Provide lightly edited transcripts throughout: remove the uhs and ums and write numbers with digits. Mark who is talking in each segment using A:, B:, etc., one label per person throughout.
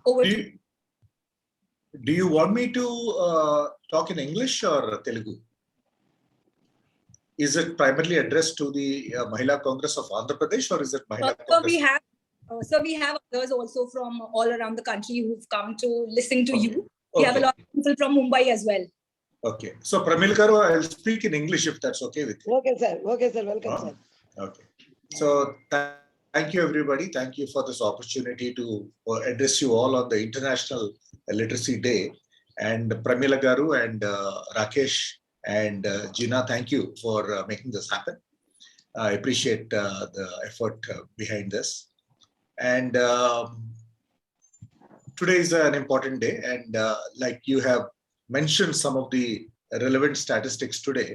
A: over
B: Do
A: to
B: you, do you want me to talk in English or Telugu? Is it primarily addressed to the Mahila Congress of Andhra Pradesh, or is it Mahila Congress?
A: We have others also from all around the country who've come to listen to you. We
B: Okay.
A: have a lot of people from Mumbai as well.
B: Okay. So, Pramil Garu, I'll speak in English if that's okay with you.
C: Okay, sir. Okay, sir. Welcome, sir.
B: Okay. So, thank you, everybody. Thank you for this opportunity to address you all on the International Literacy Day. And Pramila Garu and Rakesh and Gina, thank you for making this happen. I appreciate the effort behind this. And today is an important day. And like you have mentioned some of the relevant statistics today,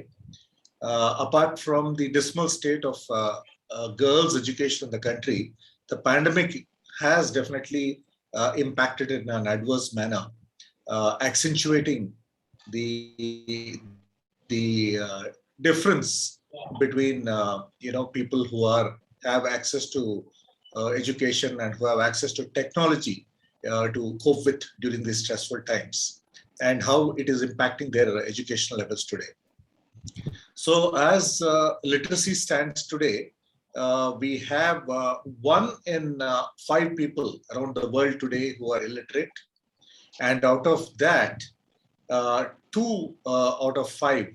B: apart from the dismal state of girls' education in the country, the pandemic has definitely impacted in an adverse manner, accentuating the difference between people who have access to education and who have access to technology to cope with during these stressful times, and how it is impacting their educational levels today. So as literacy stands today, we have 1 in 5 people around the world today who are illiterate. And out of that, 2 out of 5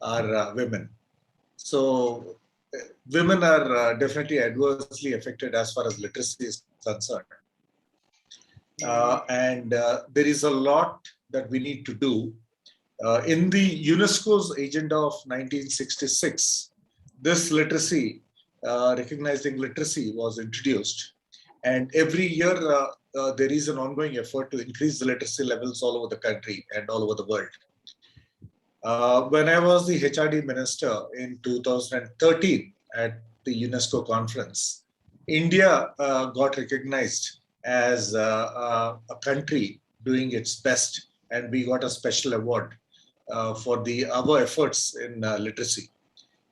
B: are women. So women are definitely adversely affected as far as literacy is concerned. And there is a lot that we need to do. In the UNESCO's agenda of 1966, this literacy, recognizing literacy, was introduced. And every year, there is an ongoing effort to increase the literacy levels all over the country and all over the world. When I was the HRD minister in 2013 at the UNESCO conference, India got recognized as a country doing its best, and we got a special award for our efforts in literacy.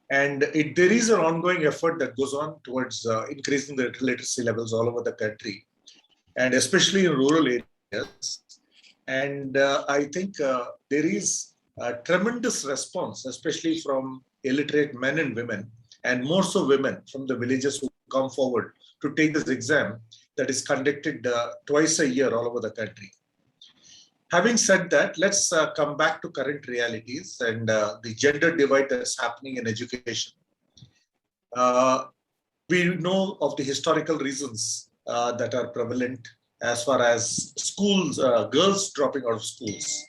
B: And there is an ongoing effort that goes on towards increasing the literacy levels all over the country, and especially in rural areas. And I think there is a tremendous response, especially from illiterate men and women, and more so women from the villages who come forward to take this exam that is conducted twice a year all over the country. Having said that, let's come back to current realities and the gender divide that is happening in education. We know of the historical reasons that are prevalent as far as schools, girls dropping out of schools.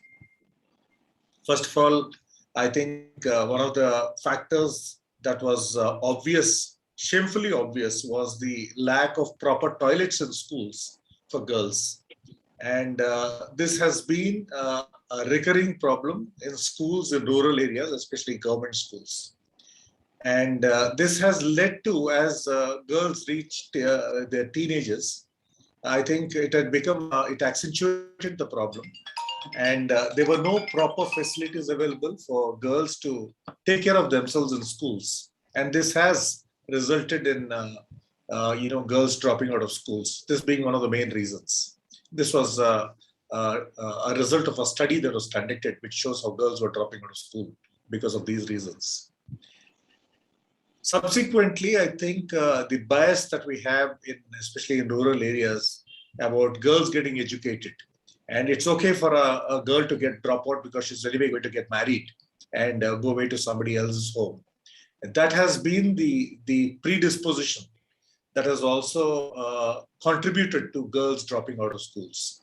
B: First of all, I think one of the factors that was obvious, shamefully obvious, was the lack of proper toilets in schools for girls. And this has been a recurring problem in schools in rural areas, especially government schools. And this has led to, as girls reached their teenagers, I think it had become, it accentuated the problem. And there were no proper facilities available for girls to take care of themselves in schools. And this has resulted in, girls dropping out of schools, this being one of the main reasons. This was a result of a study that was conducted, which shows how girls were dropping out of school because of these reasons. Subsequently, I think the bias that we have, especially in rural areas, about girls getting educated. And it's okay for a girl to get dropped out because she's anyway going to get married and go away to somebody else's home. And that has been the predisposition that has also contributed to girls dropping out of schools.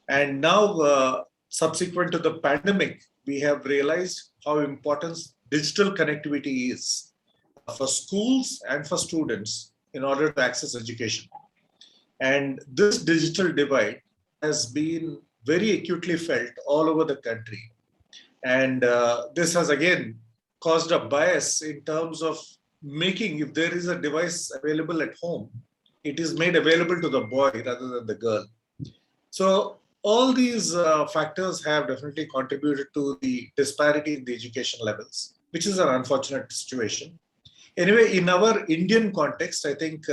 B: And now, subsequent to the pandemic, we have realized how important digital connectivity is for schools and for students in order to access education. And this digital divide has been very acutely felt all over the country. And this has again caused a bias in terms of making, if there is a device available at home, it is made available to the boy rather than the girl. So all these factors have definitely contributed to the disparity in the education levels, which is an unfortunate situation. Anyway, in our Indian context, I think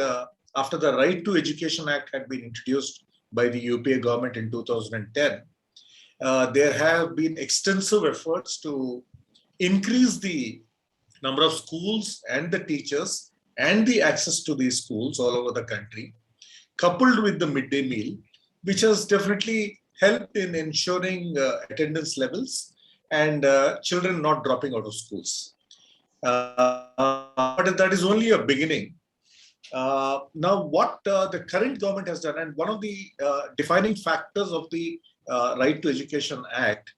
B: after the Right to Education Act had been introduced by the UPA government in 2010, there have been extensive efforts to increase the number of schools and the teachers and the access to these schools all over the country, coupled with the midday meal, which has definitely helped in ensuring attendance levels and children not dropping out of schools. But that is only a beginning. Now, what the current government has done, and one of the defining factors of the Right to Education Act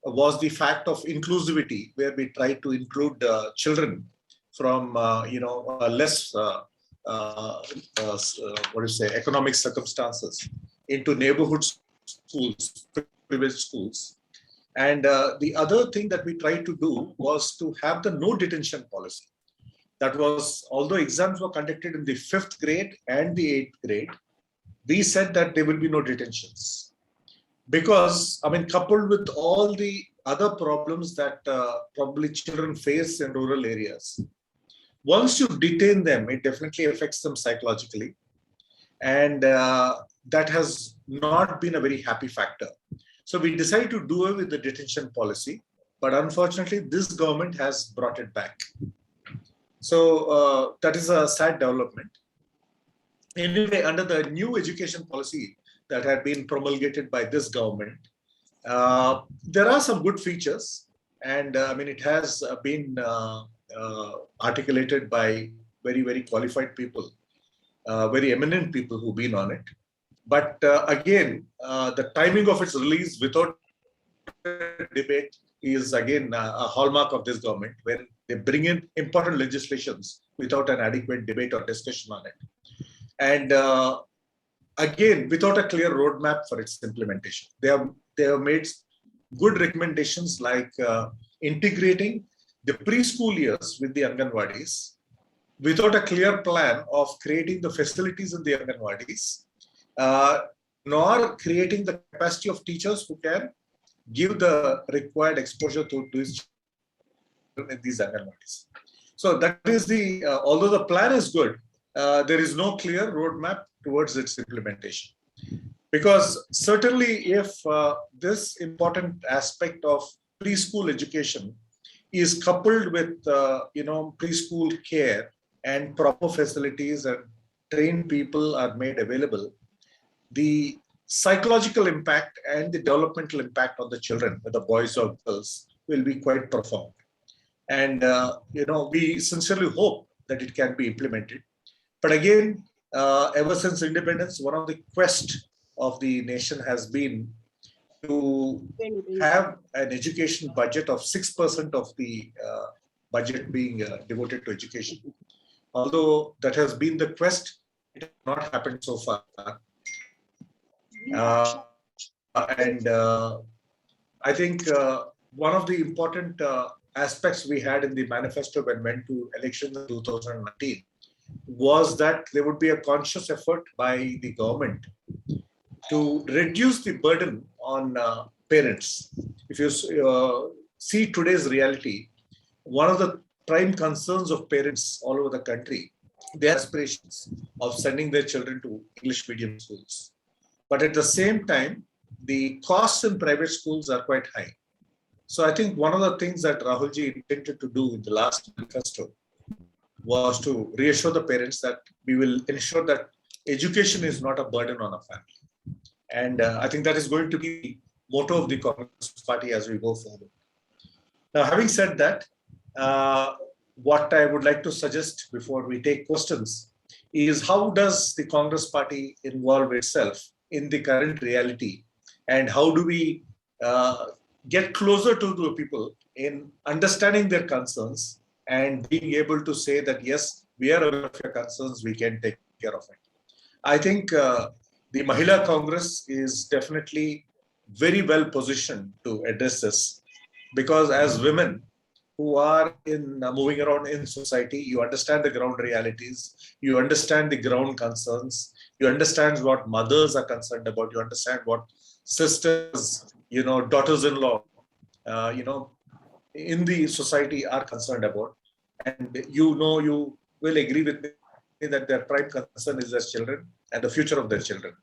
B: was the fact of inclusivity, where we try to include children from less economic circumstances into neighborhood schools, privileged schools. And the other thing that we tried to do was to have the no detention policy. That was, although exams were conducted in the 5th grade and the 8th grade, we said that there will be no detentions. Because, I mean, coupled with all the other problems that probably children face in rural areas, once you detain them, it definitely affects them psychologically. And that has not been a very happy factor. So we decided to do away with the detention policy, but unfortunately, this government has brought it back. So that is a sad development. Anyway, under the new education policy that had been promulgated by this government, there are some good features, and I mean, it has been articulated by very, very qualified people, very eminent people who've been on it. But again, the timing of its release without debate is again a hallmark of this government, where they bring in important legislations without an adequate debate or discussion on it. And again, without a clear roadmap for its implementation. They have made good recommendations like integrating the preschool years with the Anganwadis without a clear plan of creating the facilities in the Anganwadis, nor creating the capacity of teachers who can give the required exposure to these children in these Anganwadis. So that is the, although the plan is good, there is no clear roadmap towards its implementation. Because certainly if this important aspect of preschool education is coupled with preschool care and proper facilities and trained people are made available, the psychological impact and the developmental impact on the children, whether boys or girls, will be quite profound. And we sincerely hope that it can be implemented. But again, ever since independence, one of the quest of the nation has been to have an education budget of 6% of the budget being devoted to education. Although that has been the quest, it has not happened so far. I think one of the important aspects we had in the manifesto when we went to elections in 2019 was that there would be a conscious effort by the government to reduce the burden on parents. If you see today's reality, one of the prime concerns of parents all over the country, their aspirations of sending their children to English medium schools. But at the same time, the costs in private schools are quite high. So I think one of the things that Rahulji intended to do in the last manifesto was to reassure the parents that we will ensure that education is not a burden on a family. And I think that is going to be the motto of the Congress party as we go forward. Now, having said that, what I would like to suggest before we take questions is how does the Congress party involve itself in the current reality, and how do we get closer to the people in understanding their concerns and being able to say that, yes, we are aware of your concerns, we can take care of it. I think the Mahila Congress is definitely very well positioned to address this, because as women who are in moving around in society, you understand the ground realities, you understand the ground concerns, you understand what mothers are concerned about, you understand what sisters, daughters-in-law, in the society are concerned about. And you will agree with me that their prime concern is their children and the future of their children.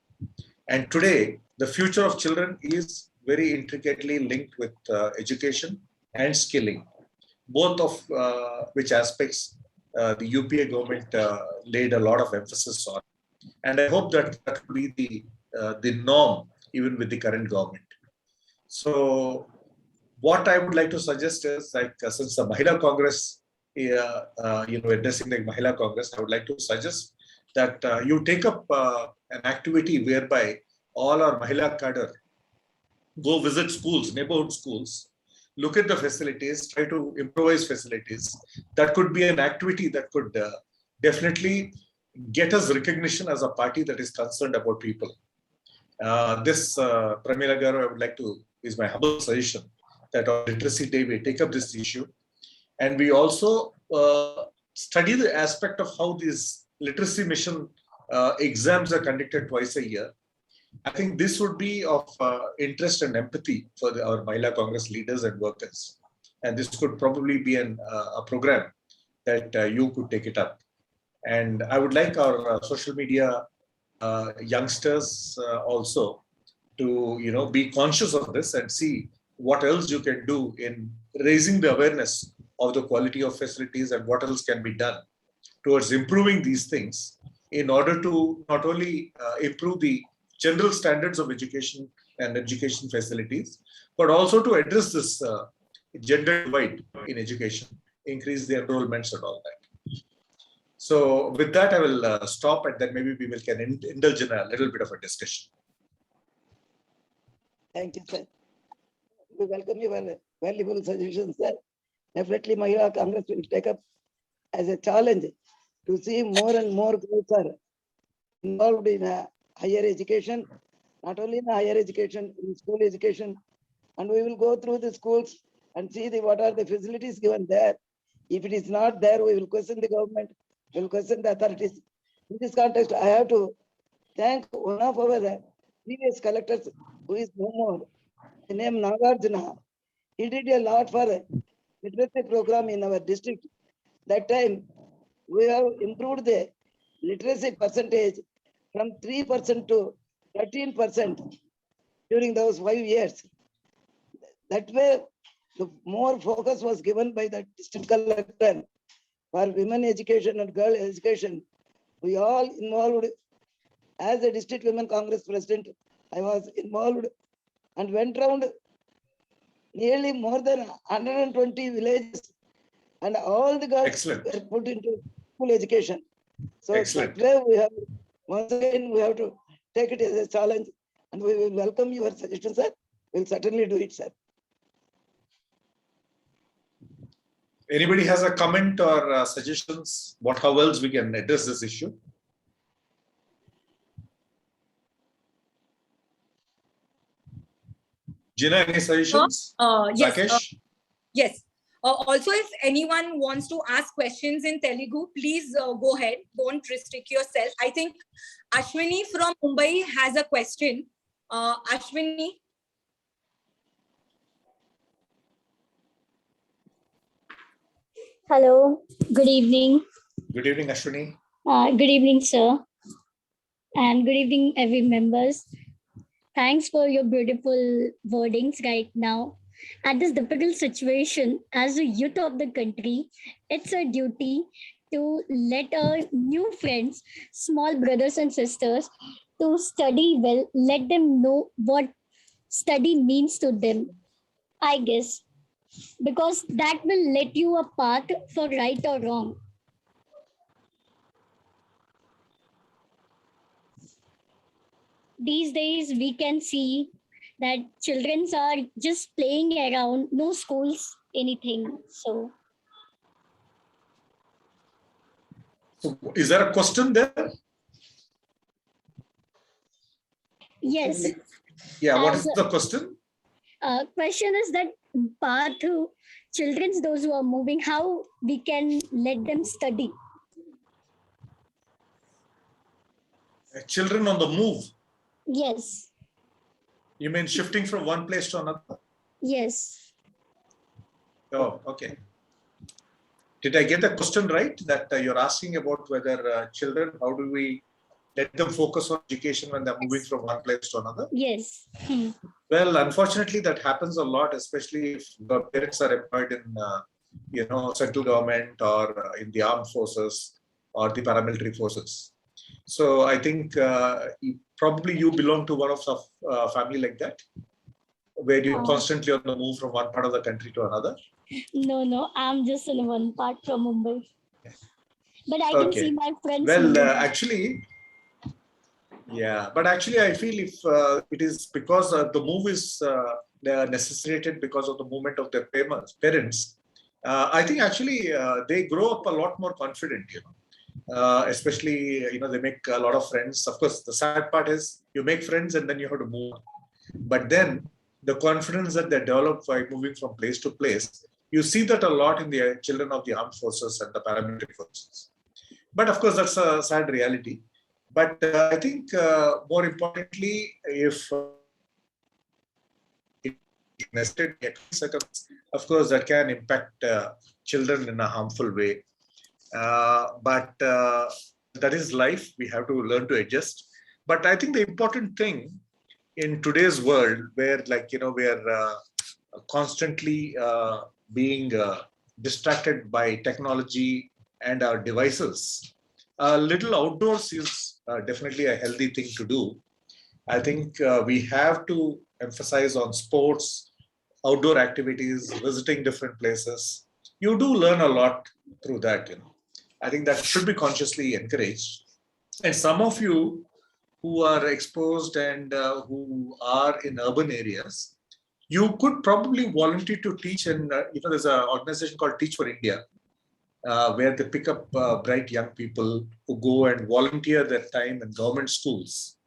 B: And today, the future of children is very intricately linked with education and skilling, both of which aspects the UPA government laid a lot of emphasis on. And I hope that that will be the norm even with the current government. So what I would like to suggest is, like, since the Mahila Congress, addressing the Mahila Congress, I would like to suggest that you take up an activity whereby all our Mahila cadre go visit schools, neighborhood schools, look at the facilities, try to improvise facilities. That could be an activity that could definitely get us recognition as a party that is concerned about people. Pramila Garu, I would like to, is my humble suggestion that on Literacy Day we take up this issue. And we also study the aspect of how these literacy mission exams are conducted twice a year. I think this would be of interest and empathy for our Mahila Congress leaders and workers. And this could probably be a program that you could take it up. And I would like our social media youngsters also to be conscious of this and see what else you can do in raising the awareness of the quality of facilities and what else can be done towards improving these things in order to not only improve the general standards of education and education facilities, but also to address this gender divide in education, increase the enrollments and all that. So with that, I will stop, and then maybe we can indulge in a little bit of a discussion.
C: Thank you, sir. We welcome your valuable suggestions, sir. Definitely, Mahila Congress will take up as a challenge to see more and more groups are involved in higher education, not only in higher education, in school education. And we will go through the schools and see what are the facilities given there. If it is not there, we will question the government, we will question the authorities. In this context, I have to thank one of our previous collectors who is no more, the name Nagarjuna. He did a lot for the literacy program in our district. That time, we have improved the literacy percentage from 3% to 13% during those 5 years. That way, the more focus was given by the district collector for women education and girl education. We all involved. As a district women Congress president, I was involved and went around nearly more than 120 villages, and all the girls
B: Excellent.
C: were put into school education. So
B: Excellent.
C: that way we have, once again, we have to take it as a challenge, and we will welcome your suggestions, sir. We'll certainly do it, sir.
B: Anybody has a comment or suggestions? How else we can address this issue? Gina, any suggestions?
A: Yes.
B: Rakesh?
A: Yes. Also, if anyone wants to ask questions in Telugu, please go ahead. Don't restrict yourself. I think Ashwini from Mumbai has a question. Ashwini.
D: Hello, good evening.
B: Good evening, Ashwini.
D: Good evening, sir. And good evening, every members. Thanks for your beautiful wordings right now. At this difficult situation, as a youth of the country, it's a duty to let our new friends, small brothers and sisters, to study well, let them know what study means to them, I guess, because that will let you a path for right or wrong. These days, we can see that children are just playing around, no schools, anything. So
B: is there a question there?
D: yes.
B: Yeah, what is the question?
D: Question is that path to children, those who are moving, how we can let them study.
B: Children on the move.
D: Yes.
B: You mean shifting from one place to another?
D: Yes.
B: Oh, okay. Did I get the question right? That you're asking about whether children, how do we let them focus on education when they're moving from one place to another?
D: Yes.
B: Well, unfortunately, that happens a lot, especially if the parents are employed in, central government or in the armed forces or the paramilitary forces. So I think probably you belong to one of the family like that, where you're constantly on the move from one part of the country to another.
D: No, I'm just in one part from Mumbai. But I can see my friends.
B: Well, actually, but actually, I feel if it is because the move is necessitated because of the movement of their parents, I think actually they grow up a lot more confident, especially, they make a lot of friends. Of course, the sad part is you make friends and then you have to move on. But then the confidence that they develop by moving from place to place, you see that a lot in the children of the armed forces and the paramilitary forces. But of course, that's a sad reality. But I think more importantly, if of course, that can impact children in a harmful way. But that is life. We have to learn to adjust. But I think the important thing in today's world, where we are constantly being distracted by technology and our devices, a little outdoors is definitely a healthy thing to do. I think we have to emphasize on sports, outdoor activities, visiting different places. You do learn a lot through that. I think that should be consciously encouraged. And some of you who are exposed and who are in urban areas, you could probably volunteer to teach. And there's an organization called Teach for India, where they pick up bright young people who go and volunteer their time in government schools.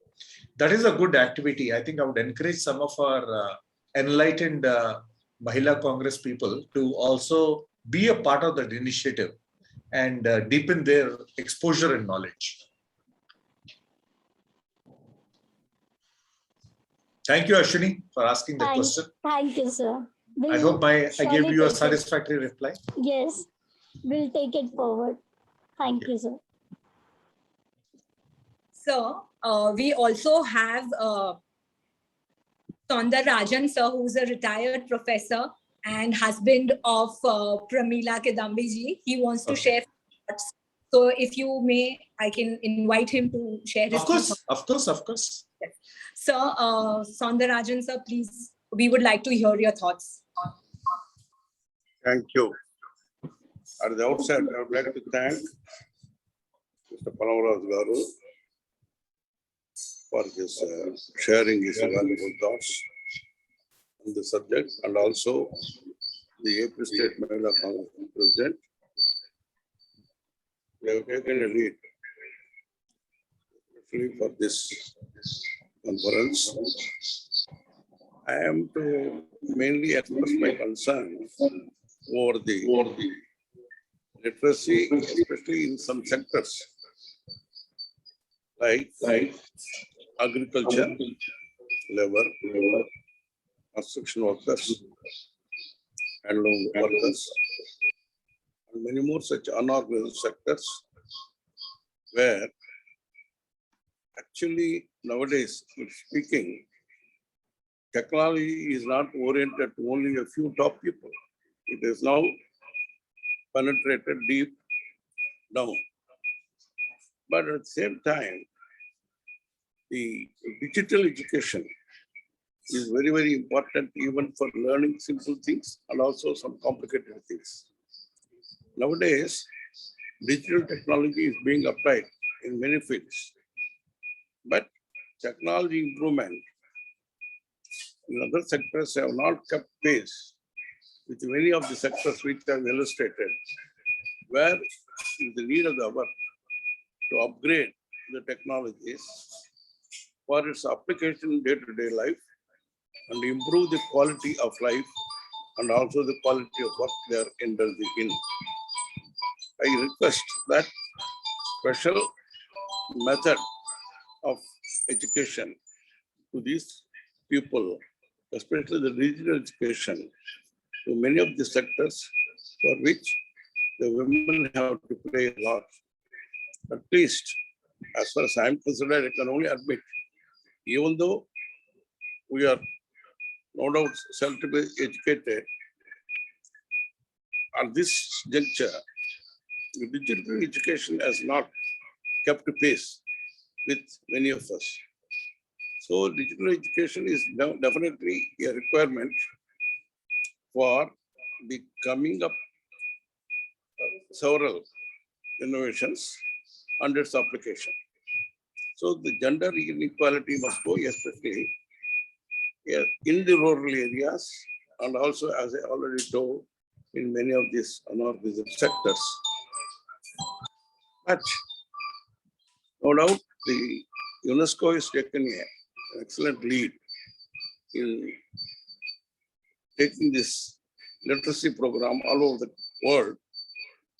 B: That is a good activity. I think I would encourage some of our enlightened Mahila Congress people to also be a part of that initiative and deepen their exposure and knowledge. Thank you, Ashwini, for asking the question.
D: Thank you, sir.
B: I hope I gave you a satisfactory reply.
D: Yes, we'll take it forward. Thank you, sir.
A: So we also have Rajan, sir, who's a retired professor and husband of Pramila Kedambi ji. He wants to share thoughts. So if you may, I can invite him to share his thoughts.
B: Of course.
A: Yes. Sir, Rajan, sir, please, we would like to hear your thoughts.
E: Thank you. At the outset, I would like to thank Mr. Pallam Garu for his sharing his valuable thoughts on the subject, and also the AP State Mahila Congress President. They have taken a lead, especially for this conference. I am to mainly express my concern over the literacy, especially in some sectors like agriculture, labor, construction workers, handloom workers, and many more such unorganized sectors where actually nowadays, speaking, technology is not oriented to only a few top people. It is now penetrated deep down. But at the same time, the digital education is very, very important even for learning simple things and also some complicated things. Nowadays, digital technology is being applied in many fields, but technology improvement in other sectors have not kept pace with many of the sectors which are illustrated, where is the need of the hour to upgrade the technologies for its application in day-to-day life and improve the quality of life and also the quality of work they are indulging in. I request that special method of education to these people, especially the digital education, to many of the sectors for which the women have to play a lot. At least as far as I am concerned, I can only admit, even though we are no doubt self-educated, at this juncture, digital education has not kept pace with many of us. So digital education is now definitely a requirement for the coming up several innovations and its application. So the gender inequality must go, especially in the rural areas, and also, as I already told, in many of these unorganized sectors. But no doubt, the UNESCO has taken an excellent lead in taking this literacy program all over the world.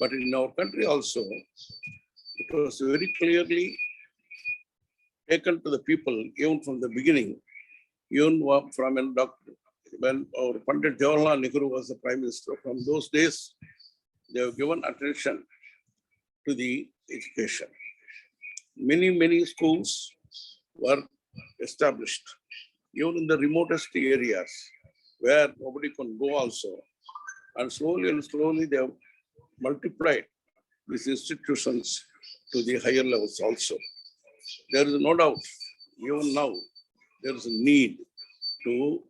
E: But in our country also, it was very clearly taken to the people, even from the beginning, even from when our Pandit Jawaharlal Nehru was the Prime Minister. From those days, they have given attention to the education. Many schools were established, even in the remotest areas where nobody can go also. And slowly they have multiplied these institutions to the higher levels also. There is no doubt, even now, there is a need to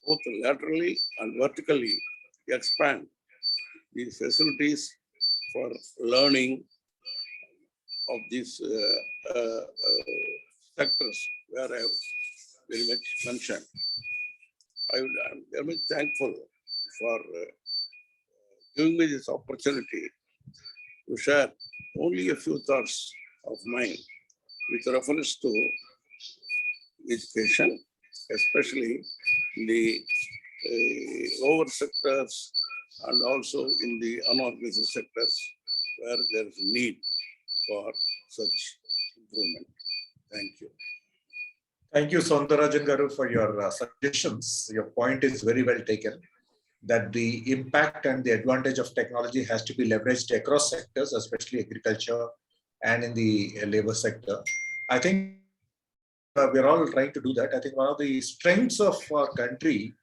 E: both laterally and vertically expand these facilities for learning of these sectors where I have very much mentioned. I'm very much thankful for giving me this opportunity to share only a few thoughts of mine with reference to education, especially in the lower sectors and also in the unorganized sectors where there is need for such improvement. Thank you.
B: Thank you, Soundarajan Garu, for your suggestions. Your point is very well taken, that the impact and the advantage of technology has to be leveraged across sectors, especially agriculture and in the labor sector. I think we're all trying to do that. I think one of the strengths of our country,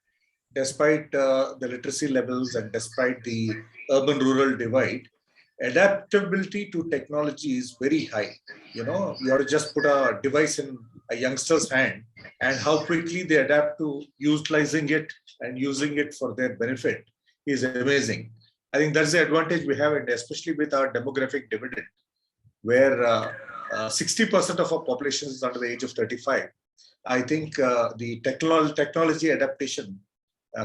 B: despite the literacy levels and despite the urban-rural divide, adaptability to technology is very high. You know, you have to just put a device in a youngster's hand and how quickly they adapt to utilizing it and using it for their benefit is amazing. I think that's the advantage we have, and especially with our demographic dividend, where 60% of our population is under the age of 35. I think the technology adaptation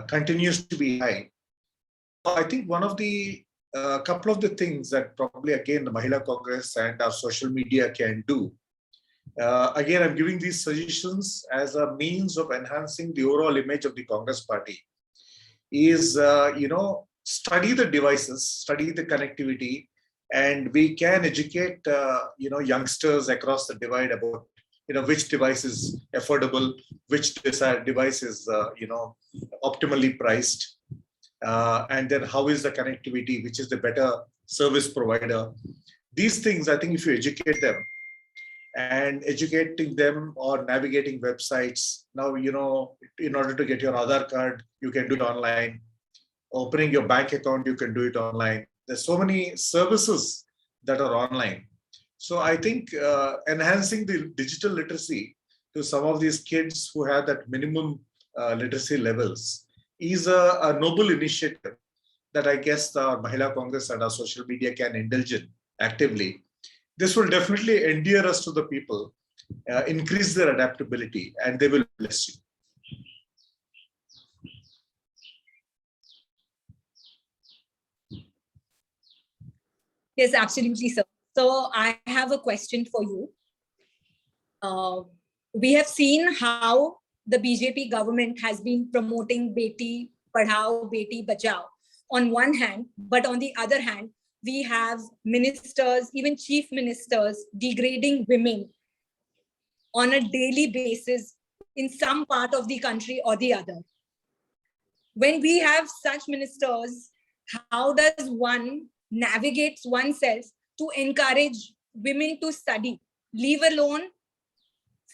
B: continues to be high. I think one of the couple of the things that probably again the Mahila Congress and our social media can do. Again, I'm giving these suggestions as a means of enhancing the overall image of the Congress party. Is study the devices, study the connectivity, and we can educate youngsters across the divide about which device is affordable, which device is optimally priced. And then how is the connectivity, which is the better service provider. These things, I think if you educate them, and educating them or navigating websites. Now, in order to get your Aadhaar card, you can do it online. Opening your bank account, you can do it online. There's so many services that are online. So I think enhancing the digital literacy to some of these kids who have that minimum literacy levels is a noble initiative that I guess our Mahila Congress and our social media can indulge in actively. This will definitely endear us to the people, increase their adaptability, and they will bless you.
A: Yes, absolutely, sir. So I have a question for you. We have seen how the BJP government has been promoting Beti Padhao, Beti Bachao on one hand, but on the other hand, we have ministers, even chief ministers, degrading women on a daily basis in some part of the country or the other. When we have such ministers, how does one navigate oneself to encourage women to study, leave alone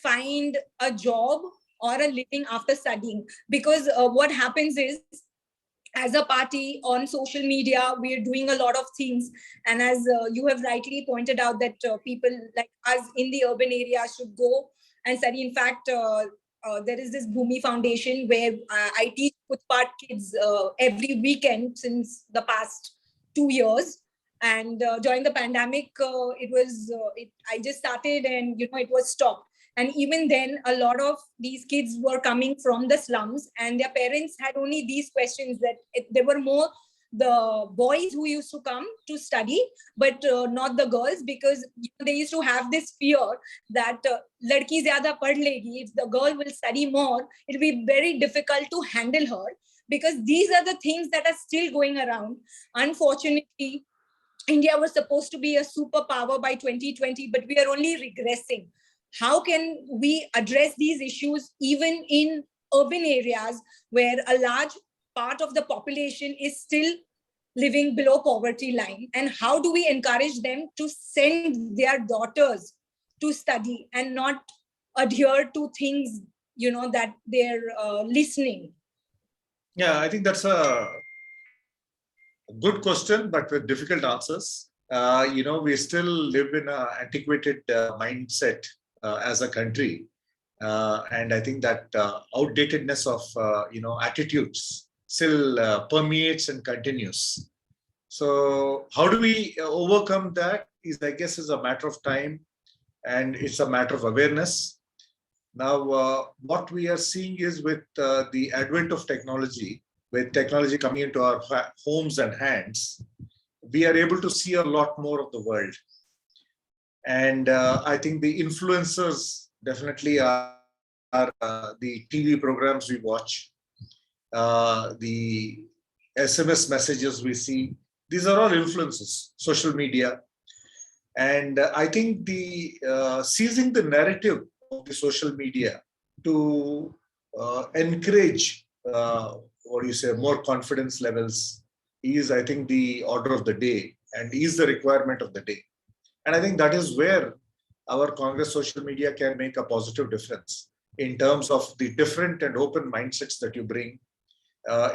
A: find a job or a living after studying. Because what happens is, as a party on social media, we are doing a lot of things. And as you have rightly pointed out, that people like us in the urban area should go and study. In fact, there is this Bhumi Foundation where I teach Utpat kids every weekend since the past 2 years. And during the pandemic, I just started, and it was stopped. And even then, a lot of these kids were coming from the slums, and their parents had only these questions, that there were more the boys who used to come to study, but not the girls, because they used to have this fear that ladki zyada pad legi, if the girl will study more, it will be very difficult to handle her. Because these are the things that are still going around. Unfortunately, India was supposed to be a superpower by 2020, but we are only regressing. How can we address these issues even in urban areas where a large part of the population is still living below poverty line? And how do we encourage them to send their daughters to study and not adhere to things, that they're listening?
B: Yeah, I think that's a good question, but with difficult answers. We still live in an antiquated mindset as a country. And I think that outdatedness of, attitudes still permeates and continues. So how do we overcome that is, I guess, is a matter of time, and it's a matter of awareness. Now, what we are seeing is, with the advent of technology, with technology coming into our homes and hands, we are able to see a lot more of the world. And I think the influencers definitely are the TV programs we watch, the SMS messages we see. These are all influences, social media. And I think the seizing the narrative of the social media to encourage more confidence levels is, I think, the order of the day, and is the requirement of the day. And I think that is where our Congress social media can make a positive difference, in terms of the different and open mindsets that you bring,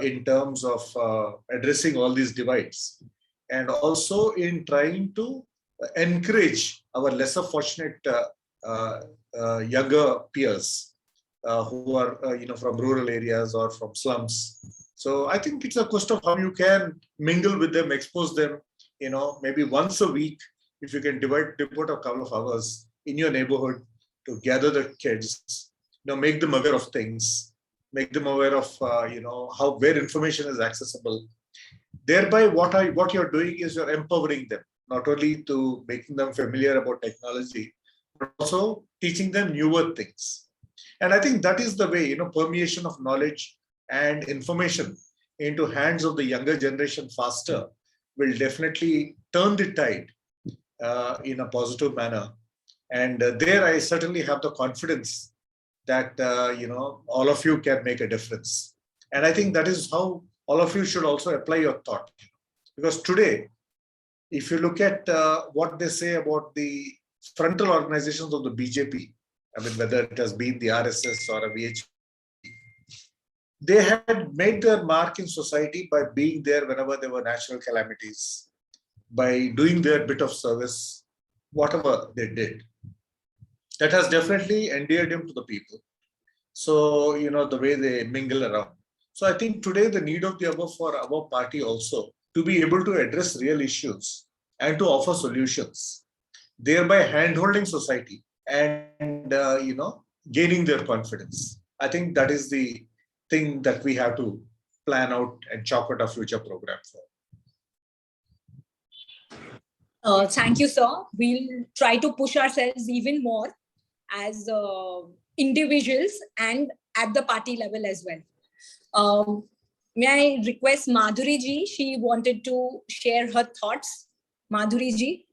B: in terms of addressing all these divides, and also in trying to encourage our lesser fortunate younger peers who are from rural areas or from slums. So I think it's a question of how you can mingle with them, expose them, maybe once a week, if you can devote a couple of hours in your neighborhood to gather the kids, make them aware of things, make them aware of where information is accessible. Thereby, what you're doing is you're empowering them, not only to making them familiar about technology, but also teaching them newer things. And I think that is the way, permeation of knowledge and information into hands of the younger generation faster will definitely turn the tide in a positive manner. And there I certainly have the confidence that, all of you can make a difference. And I think that is how all of you should also apply your thought. Because today, if you look at what they say about the frontal organizations of the BJP, I mean, whether it has been the RSS or a VH, they had made their mark in society by being there whenever there were natural calamities, by doing their bit of service, whatever they did. That has definitely endeared him to the people. So, the way they mingle around. So I think today the need of the hour for our party also to be able to address real issues and to offer solutions, thereby handholding society and, gaining their confidence. I think that is the thing that we have to plan out and chalk out a future program for.
A: Thank you, sir. We'll try to push ourselves even more as individuals and at the party level as well. May I request Madhuri ji? She wanted to share her thoughts. Madhuri ji.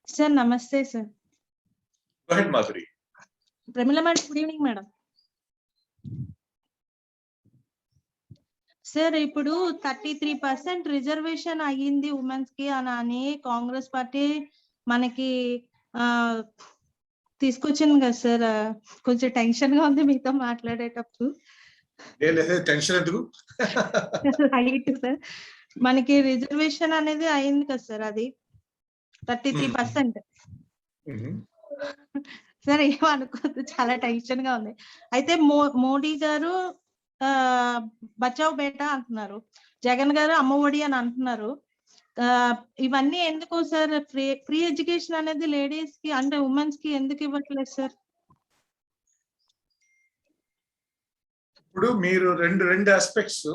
F: Sir, namaste, sir.
B: Go ahead, Madhuri.
F: Pramila madam, good evening, madam. Sir ఇప్పుడు 33% reservation అయ్యింది women's కి అని Congress party మనకి తీసుకొచ్చింది కదా sir. కొంచెం tension గా ఉంది మీతో మాట్లాడేటప్పుడు.
B: టెన్షన్ ఎందుకు?
F: రైట్ సార్, మనకి రిజర్వేషన్ అనేది అయింది కదా సార్, అది 33%. సార్ ఏమనుకోద్దు, చాలా టెన్షన్ గా ఉంది. అయితే మోడీ గారు బచావ్ బేటా అంటున్నారు, జగన్ గారు అమ్మఒడి అని అంటున్నారు. ఇవన్నీ ఎందుకు సార్? ఫ్రీ ఎడ్యుకేషన్ అనేది లేడీస్ కి అంటే ఉమెన్స్ కి ఎందుకు ఇవ్వట్లేదు సార్?
B: ఇప్పుడు మీరు రెండు ఆస్పెక్ట్స్.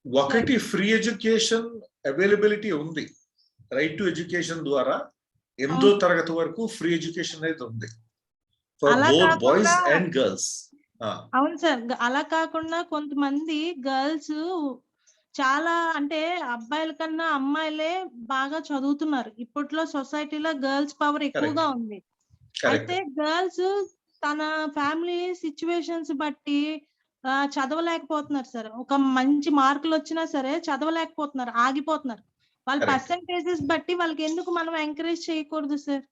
B: ఒకటి, ఫ్రీ ఎడ్యుకేషన్ అవైలబిలిటీ ఉంది. రైట్ టు ఎడ్యుకేషన్ ద్వారా 8వ తరగతి వరకు ఫ్రీ ఎడ్యుకేషన్ అనేది ఉంది for both boys and girls.
F: అవును సార్, అలా కాకుండా కొంతమంది గర్ల్స్ చాలా అంటే అబ్బాయిల కన్నా అమ్మాయిలే బాగా చదువుతున్నారు. ఇప్పట్లో సొసైటీలో గర్ల్స్ పవర్ ఎక్కువగా ఉంది. అయితే గర్ల్స్ తన ఫ్యామిలీ సిచ్యువేషన్స్ బట్టి చదవలేకపోతున్నారు సార్. ఒక మంచి మార్కులు వచ్చినా సరే చదవలేకపోతున్నారు, ఆగిపోతున్నారు. వాళ్ళ పర్సంటేజెస్ బట్టి వాళ్ళకి ఎందుకు మనం ఎంకరేజ్ చేయకూడదు సార్?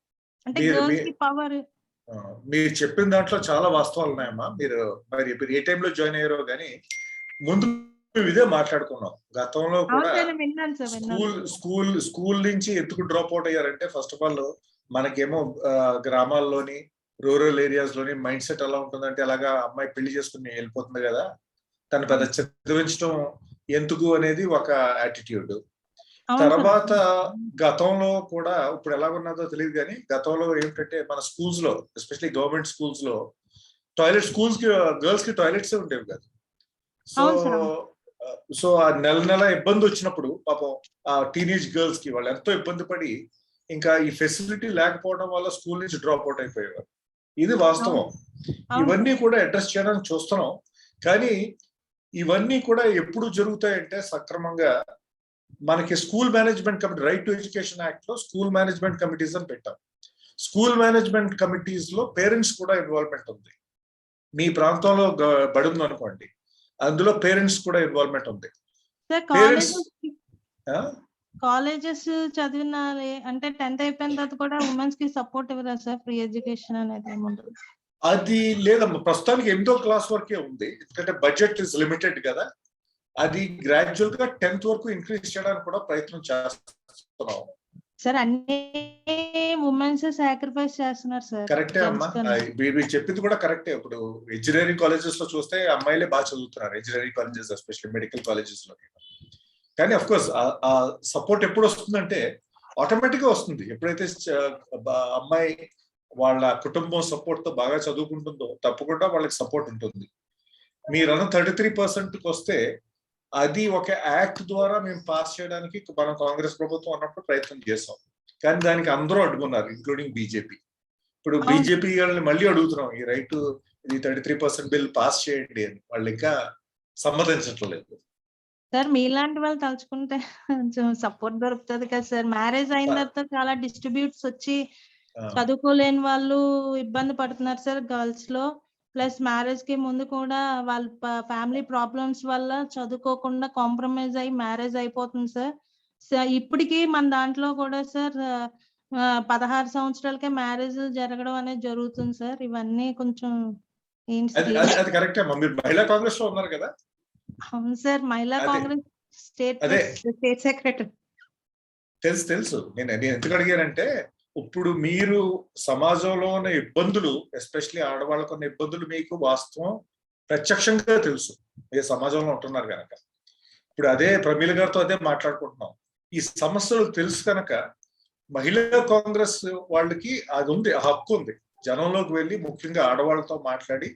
F: అంటే గర్ల్స్ కి పవర్.
B: మీరు చెప్పిన దాంట్లో చాలా వాస్తవాలు ఉన్నాయమ్మా. మీరు ఏ టైంలో జాయిన్ అయ్యారో కానీ ముందు ఇదే మాట్లాడుకున్నాం. గతంలో కూడా స్కూల్ నుంచి ఎందుకు డ్రాప్ అవుట్ అయ్యారంటే, ఫస్ట్ ఆఫ్ ఆల్ మనకేమో గ్రామాల్లోని రూరల్ ఏరియాస్ లోని మైండ్ సెట్ ఎలా ఉంటుందంటే, అలాగా అమ్మాయి పెళ్లి చేసుకుని వెళ్ళిపోతుంది కదా, తను పెద్ద చదివించడం ఎందుకు అనేది ఒక యాటిట్యూడ్. తర్వాత గతంలో కూడా, ఇప్పుడు ఎలా ఉన్నదో తెలియదు కానీ, గతంలో ఏమిటంటే మన స్కూల్స్ లో, ఎస్పెషల్లీ గవర్నమెంట్ స్కూల్స్ లో స్కూల్స్ కి గర్ల్స్ కి టాయిలెట్స్ ఉండేవి కాదు. సో ఆ నెల ఇబ్బంది వచ్చినప్పుడు పాపం ఆ టీనేజ్ గర్ల్స్ కి వాళ్ళు ఎంతో ఇబ్బంది పడి, ఇంకా ఈ ఫెసిలిటీ లేకపోవడం వల్ల స్కూల్ నుంచి డ్రాప్ అవుట్ అయిపోయేవారు. ఇది వాస్తవం. ఇవన్నీ కూడా అడ్రస్ చేయడానికి చూస్తున్నాం. కానీ ఇవన్నీ కూడా ఎప్పుడు జరుగుతాయంటే, సక్రమంగా మనకి school management committee, right to education act లో స్కూల్ మేనేజ్మెంట్ కమిటీస్ అని పెట్టాం. స్కూల్ మేనేజ్మెంట్ కమిటీస్ లో పేరెంట్స్ కూడా ఇన్వాల్వ్మెంట్ ఉంది. మీ ప్రాంతంలో బడి ఉంది అనుకోండి, అందులో పేరెంట్స్ కూడా ఇన్వాల్వ్మెంట్ ఉంది.
F: కాలేజెస్ చదివిన అంటే 10th అయిపోయిన తర్వాత కూడా ఉమెన్స్ కి సపోర్ట్ ఇవ్వరా సార్? ఫ్రీ ఎడ్యుకేషన్ అనేది ఏముండదు?
B: అది లేదమ్మా, ప్రస్తుతానికి 8వ క్లాస్ వరకే ఉంది. ఎందుకంటే బడ్జెట్ ఇస్ లిమిటెడ్ కదా. అది గ్రాడ్యువల్ గా 10th వరకు ఇంక్రీజ్ చేయడానికి కూడా ప్రయత్నం చేస్తున్నాం
F: సార్. అన్ని ఉమెన్స్ సాక్రిఫైస్ చేస్తున్నారు సార్.
B: కరెక్టే అమ్మా, మీరు చెప్పింది కూడా కరెక్టే. ఇప్పుడు ఇంజనీరింగ్ కాలేజెస్ లో చూస్తే అమ్మాయిలే బాగా చదువుతున్నారు, engineering colleges especially medical colleges లో. కానీ అఫ్ కోర్స్ ఆ సపోర్ట్ ఎప్పుడు వస్తుందంటే, ఆటోమేటిక్ గా వస్తుంది. ఎప్పుడైతే అమ్మాయి వాళ్ళ కుటుంబం సపోర్ట్ తో బాగా చదువుకుంటుందో తప్పకుండా వాళ్ళకి సపోర్ట్ ఉంటుంది. మీరన్న 33% వస్తే అది ఒక యాక్ట్ ద్వారా మేము పాస్ చేయడానికి మనం కాంగ్రెస్ ప్రభుత్వం అన్నప్పుడు ప్రయత్నం చేసాం. కానీ దానికి అందరూ అడ్డుకున్నారు, ఇంక్లూడింగ్ బీజేపీ. ఇప్పుడు బీజేపీ వాళ్ళని మళ్ళీ అడుగుతున్నాం, ఈ రైట్ ఇది 33% బిల్ పాస్ చేయండి అని. వాళ్ళు ఇంకా సమ్మతించట్లేదు.
F: సార్ మీలాంటి వాళ్ళు తలుచుకుంటే కొంచెం సపోర్ట్ దొరుకుతుంది కదా సార్. మ్యారేజ్ అయిన తర్వాత చాలా డిస్ట్రిబ్యూట్స్ వచ్చి చదువుకోలేని వాళ్ళు ఇబ్బంది పడుతున్నారు సార్ గర్ల్స్ లో. ప్లస్ మ్యారేజ్ కి ముందు కూడా వాళ్ళ ఫ్యామిలీ ప్రాబ్లమ్స్ వల్ల చదువుకోకుండా కాంప్రమైజ్ అయ్యి మ్యారేజ్ అయిపోతుంది సార్. ఇప్పటికీ మన దాంట్లో కూడా సార్ 16 సంవత్సరాలకే మ్యారేజ్ జరగడం అనేది జరుగుతుంది సార్. ఇవన్నీ కొంచెం
B: అది కరెక్టే. మీరు మహిళా కాంగ్రెస్ లో ఉన్నారు కదా?
F: అవును సార్, మహిళా కాంగ్రెస్ స్టేట్ సెక్రటరీ.
B: తెలుసు. నేను ఎందుకు అడిగానంటే, ఇప్పుడు మీరు సమాజంలో ఉన్న ఇబ్బందులు, ఎస్పెషల్లీ ఆడవాళ్ళకు ఉన్న ఇబ్బందులు మీకు వాస్తవం ప్రత్యక్షంగా తెలుసు, ఏ సమాజంలో ఉంటున్నారు కనుక. ఇప్పుడు అదే ప్రమీల గారితో అదే మాట్లాడుకుంటున్నాం. ఈ సమస్యలు తెలుసు కనుక మహిళా కాంగ్రెస్ వాళ్ళకి అది ఉంది, హక్కు ఉంది. జనంలోకి వెళ్ళి ముఖ్యంగా ఆడవాళ్ళతో మాట్లాడి,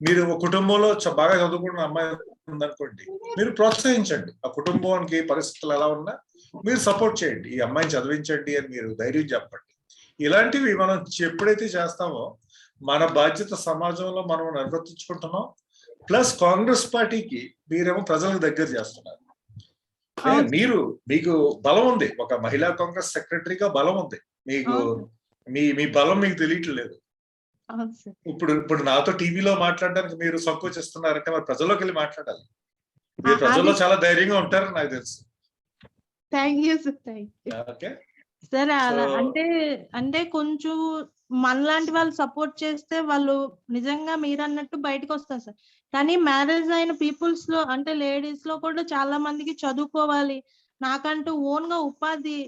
B: మీరు ఒక కుటుంబంలో బాగా చదువుకున్న అమ్మాయి ఉందనుకోండి, మీరు ప్రోత్సహించండి. ఆ కుటుంబానికి పరిస్థితులు ఎలా ఉన్నా మీరు సపోర్ట్ చేయండి, ఈ అమ్మాయిని చదివించండి అని మీరు ధైర్యం చెప్పండి. ఇలాంటివి మనం ఎప్పుడైతే చేస్తామో మన బాధ్యత సమాజంలో మనం నిర్వర్తించుకుంటున్నాం. ప్లస్ కాంగ్రెస్ పార్టీకి మీరేమో ప్రజలకు దగ్గర చేస్తున్నారు. మీకు బలం ఉంది, ఒక మహిళా కాంగ్రెస్ సెక్రటరీగా బలం ఉంది మీకు. మీ బలం మీకు తెలియట్లేదు. ఇప్పుడు నాతో టీవీలో మాట్లాడడానికి మీరు సంకోచిస్తున్నారంటే మరి ప్రజల్లోకి వెళ్ళి మాట్లాడాలి. మీరు ప్రజల్లో చాలా ధైర్యంగా ఉంటారు నాకు తెలుసు.
F: Thank you sir, thank you
B: okay
F: sir. అలా
B: So-
F: అంటే కొంచెం మనలాంటి వాళ్ళు సపోర్ట్ చేస్తే వాళ్ళు నిజంగా మీరు అన్నట్టు బయటకు వస్తారు సార్. కానీ మ్యారేజ్ అయిన పీపుల్స్ లో అంటే లేడీస్ లో కూడా చాలా మందికి చదువుకోవాలి, నాకంటూ ఓన్ గా ఉపాధి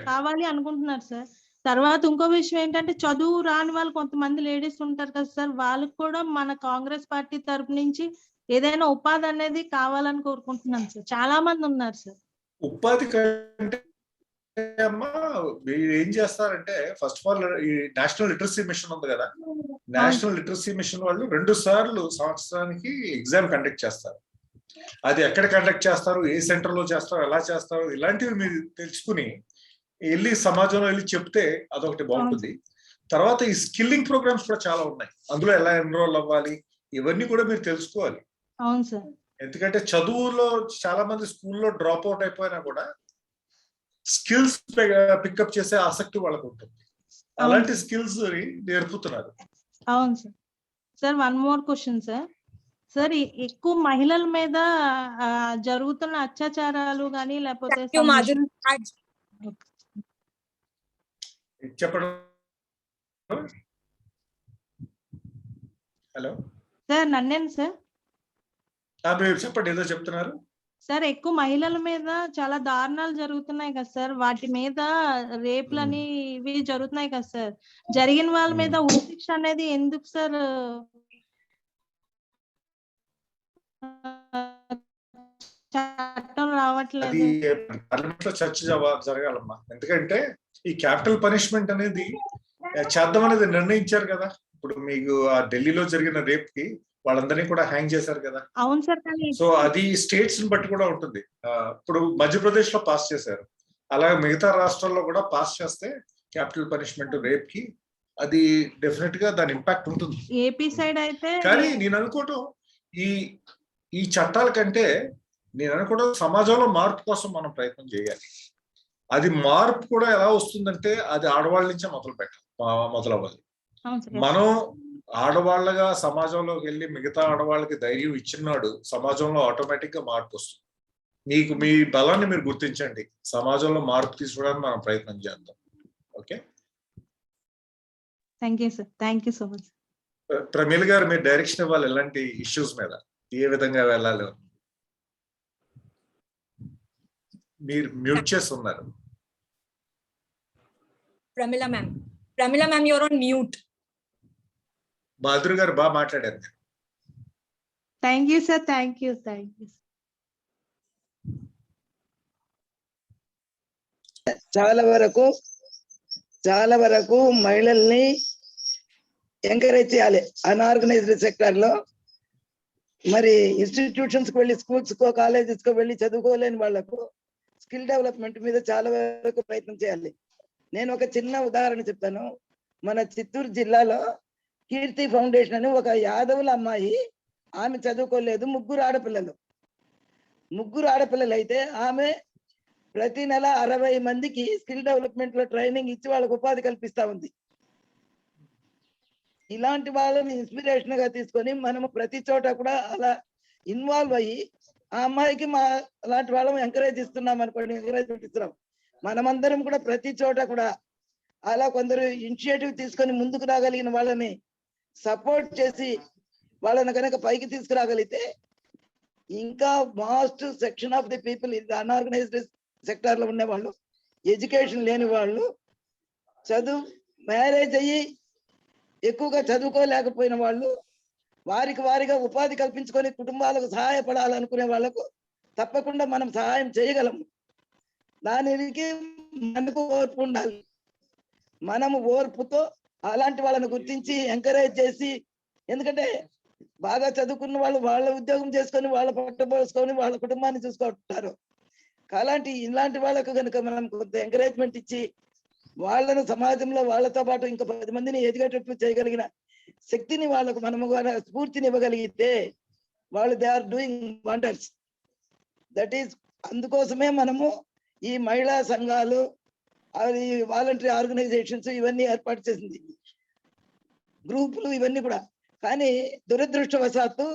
F: కావాలి అనుకుంటున్నారు సార్. తర్వాత ఇంకో విషయం ఏంటంటే చదువు రాని వాళ్ళు కొంతమంది లేడీస్ ఉంటారు కదా సార్, వాళ్ళకి కూడా మన కాంగ్రెస్ పార్టీ తరపు నుంచి ఏదైనా ఉపాధి అనేది కావాలని కోరుకుంటున్నాను సార్. చాలా మంది ఉన్నారు సార్.
B: ఉపాధి కంటే అమ్మా మీరు ఏం చేస్తారంటే ఫస్ట్ ఆఫ్ ఆల్ ఈ నేషనల్ లిటరసీ మిషన్ ఉంది కదా, నేషనల్ లిటరసీ మిషన్ వాళ్ళు 2 సార్లు సంవత్సరానికి ఎగ్జామ్ కండక్ట్ చేస్తారు. అది ఎక్కడ కండక్ట్ చేస్తారు, ఏ సెంటర్ లో చేస్తారు, ఎలా చేస్తారు, ఇలాంటివి మీరు తెలుసుకుని వెళ్ళి సమాజంలో వెళ్ళి చెప్తే అదొకటి బాగుంటుంది. తర్వాత ఈ స్కిల్లింగ్ ప్రోగ్రామ్స్ కూడా చాలా ఉన్నాయి, అందులో ఎలా ఎన్రోల్ అవ్వాలి ఇవన్నీ కూడా మీరు తెలుసుకోవాలి.
F: అవును సార్.
B: ఎందుకంటే చదువులో చాలా మంది స్కూల్లో డ్రాప్ అవుట్ అయిపోయినా కూడా స్కిల్స్ పికప్ చేసే ఆసక్తి వాళ్ళకు ఉంటుంది, అలాంటి స్కిల్స్ నేర్పుతున్నారు.
F: అవును sir. Sir one more question sir. Sir ఎక్కువ మహిళల మీద జరుగుతున్న అత్యాచారాలు కానీ లేకపోతే
B: చెప్పడం. హలో
F: సార్, నన్నేను సార్.
B: మీరు చెప్పండి, ఏదో చెప్తున్నారు
F: సార్. ఎక్కువ మహిళల మీద చాలా దారుణాలు జరుగుతున్నాయి కదా సార్, వాటి మీద రేపులని ఇవి జరుగుతున్నాయి కదా సార్, జరిగిన వాళ్ళ మీద ఉరిశిక్ష అనేది ఎందుకు సార్ చట్టం రావట్లేదు?
B: పార్లమెంట్ లో చర్చ జరగాలమ్మా, ఎందుకంటే ఈ క్యాపిటల్ పనిష్మెంట్ అనేది చేద్దాం అనేది నిర్ణయించారు కదా. ఇప్పుడు మీకు ఆ ఢిల్లీలో జరిగిన రేప్ కి వాళ్ళందరినీ కూడా హ్యాంగ్ చేశారు కదా.
F: అవును సార్.
B: సో అది స్టేట్స్ ని బట్టి కూడా ఉంటుంది. ఇప్పుడు మధ్యప్రదేశ్ లో పాస్ చేశారు, అలాగే మిగతా రాష్ట్రాల్లో కూడా పాస్ చేస్తే క్యాపిటల్ పనిష్మెంట్ రేప్ కి అది డెఫినెట్ గా దాని ఇంపాక్ట్ ఉంటుంది.
F: ఏపీ సైడ్ అయితే
B: కానీ నేను అనుకోవటం ఈ చట్టాల కంటే నేను అనుకోవడం సమాజంలో మార్పు కోసం మనం ప్రయత్నం చేయాలి. అది మార్పు కూడా ఎలా వస్తుందంటే అది ఆడవాళ్ళ నుంచే మొదలవ్వాలి. మనం ఆడవాళ్ళగా సమాజంలోకి వెళ్ళి మిగతా ఆడవాళ్ళకి ధైర్యం ఇచ్చినాడు సమాజంలో ఆటోమేటిక్ గా మార్పు వస్తుంది. మీకు మీ బలాన్ని మీరు గుర్తించండి, సమాజంలో మార్పు తీసుకోవడానికి మనం ప్రయత్నం చేద్దాం. Okay,
F: thank you sir, thank you so much.
B: Prameel garu మీరు డైరెక్షన్ ఇవ్వాలి, ఎలాంటి ఇష్యూస్ మీద ఏ విధంగా వెళ్ళాలి. మీరు మ్యూట్ చేసి ఉన్నారు.
A: Pramila ma'am you're on mute.
B: Madhuri గారు బాగా మాట్లాడారు.
F: Thank you sir, thank you, thank you.
C: చాలా వరకు మహిళల్ని ఎంకరేజ్ చేయాలి. అన్ఆర్గనైజ్డ్ సెక్టర్ లో మరి ఇన్స్టిట్యూషన్స్ కి వెళ్ళి, స్కూల్స్ కో కాలేజెస్ కో వెళ్ళి చదువుకోలేని వాళ్లకు స్కిల్ డెవలప్మెంట్ మీద చాలా వరకు ప్రయత్నం చేయాలి. నేను ఒక చిన్న ఉదాహరణ చెప్తాను. మన చిత్తూరు జిల్లాలో కీర్తి ఫౌండేషన్ అని ఒక యాదవుల అమ్మాయి, ఆమె చదువుకోలేదు, ముగ్గురు ఆడపిల్లలు అయితే ఆమె ప్రతి నెల 60 మందికి స్కిల్ డెవలప్మెంట్ లో ట్రైనింగ్ ఇచ్చి వాళ్ళకు ఉపాధి కల్పిస్తా ఉంది. ఇలాంటి వాళ్ళని ఇన్స్పిరేషన్ గా తీసుకొని మనము ప్రతి చోట కూడా అలా ఇన్వాల్వ్ అయ్యి ఆ అమ్మాయికి మా అలాంటి వాళ్ళని ఎంకరేజ్ ఇస్తున్నాం అనుకోండి, ఎంకరేజ్మెంట్ ఇస్తున్నాం. మనమందరం కూడా ప్రతి చోట కూడా అలా కొందరు ఇనిషియేటివ్ తీసుకొని ముందుకు రాగలిగిన వాళ్ళని సపోర్ట్ చేసి వాళ్ళని కనుక పైకి తీసుకురాగలిగితే ఇంకా mast section of the people ఇది అన్ఆర్గనైజ్డ్ సెక్టార్ లో ఉండే వాళ్ళు, ఎడ్యుకేషన్ లేని వాళ్ళు, మ్యారేజ్ అయ్యి ఎక్కువగా చదువుకోలేకపోయిన వాళ్ళు, వారిగా ఉపాధి కల్పించుకొని కుటుంబాలకు సహాయపడాలనుకునే వాళ్ళకు తప్పకుండా మనం సహాయం చేయగలము. దానికి మనకు ఓర్పు ఉండాలి. మనము ఓర్పుతో అలాంటి వాళ్ళని గుర్తించి ఎంకరేజ్ చేసి, ఎందుకంటే బాగా చదువుకున్న వాళ్ళు వాళ్ళ ఉద్యోగం చేసుకొని వాళ్ళ పట్టబోసుకొని వాళ్ళ కుటుంబాన్ని చూసుకుంటారు. ఇలాంటి వాళ్ళకు కనుక మనం కొంత ఎంకరేజ్మెంట్ ఇచ్చి వాళ్ళను సమాజంలో వాళ్ళతో పాటు ఇంకా 10 మందిని ఎదిగేటట్లు చేయగలిగిన శక్తిని వాళ్ళకు మనము స్ఫూర్తిని ఇవ్వగలిగితే వాళ్ళు they are doing wonders. That is అందుకోసమే మనము ఈ మహిళా సంఘాలు, అది వాలంటరీ ఆర్గనైజేషన్స్ ఇవన్నీ ఏర్పాటు చేసింది, గ్రూపులు ఇవన్నీ కూడా. కానీ దురదృష్టవశాత్తు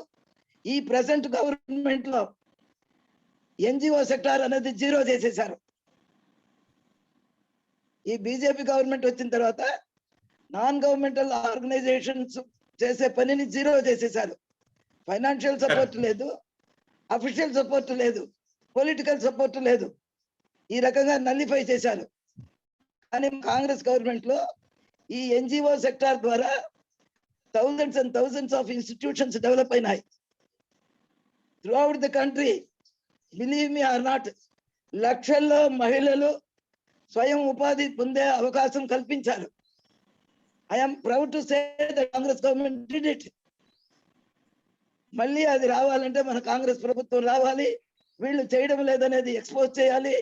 C: ఈ ప్రెసెంట్ గవర్నమెంట్ లో ఎన్జిఓ సెక్టార్ అనేది జీరో చేసేశారు. ఈ బీజేపీ గవర్నమెంట్ వచ్చిన తర్వాత నాన్ గవర్నమెంటల్ ఆర్గనైజేషన్స్ చేసే పనిని జీరో చేసేశారు. ఫైనాన్షియల్ సపోర్ట్ లేదు, అఫీషియల్ సపోర్ట్ లేదు, పొలిటికల్ సపోర్ట్ లేదు. ఈ రకంగా నల్లిఫై చేశారు. కానీ కాంగ్రెస్ గవర్నమెంట్ లో ఈ ఎన్జిఓ సెక్టార్ ద్వారా thousands and thousands of institutions develop అయినాయి throughout the country. Believe me or not, లక్షల్లో మహిళలు స్వయం ఉపాధి పొందే అవకాశం కల్పించారు. I'm proud to say the Congress government did it. మళ్ళీ అది రావాలంటే మన కాంగ్రెస్ ప్రభుత్వం రావాలి. వీళ్ళు చేయడం లేదనేది ఎక్స్పోజ్ చేయాలి.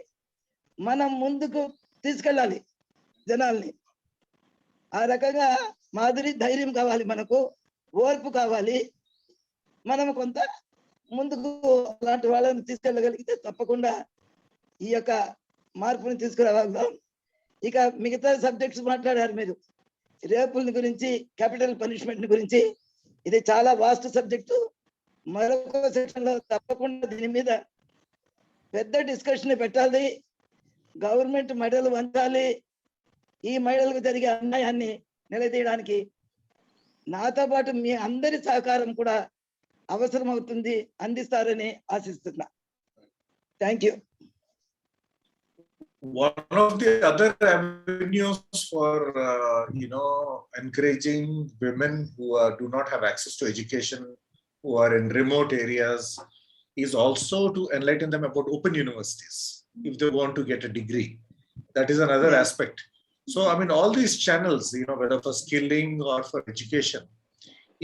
C: మనం ముందుకు తీసుకెళ్ళాలి జనాల్ని. ఆ రకంగా మాదిరి ధైర్యం కావాలి, మనకు ఓర్పు కావాలి. మనం కొంత ముందుకు అలాంటి వాళ్ళని తీసుకెళ్ళగలిగితే తప్పకుండా ఈ యొక్క మార్పుని తీసుకురాగలం. ఇక మిగతా సబ్జెక్ట్స్ మాట్లాడారు మీరు, రేపుల గురించి, క్యాపిటల్ పనిష్మెంట్ గురించి. ఇది చాలా వాస్ట్ సబ్జెక్టు. మరొక సెక్షన్ లో తప్పకుండా దీని మీద పెద్ద డిస్కషన్ పెట్టాలి. గవర్నమెంట్ మెడలు వంచాలి. ఈ మహిళలకు జరిగే అన్యాయాన్ని నిలదీయడానికి నాతో పాటు మీ అందరి సహకారం కూడా అవసరం అవుతుంది, అందిస్తారని ఆశిస్తున్నా. Thank you.
B: One of the other avenues for encouraging women who do not have access to education, who are in remote areas, is also to enlighten them about open universities if they want to get a degree. That is another aspect. So I mean, all these channels, whether for skilling or for education,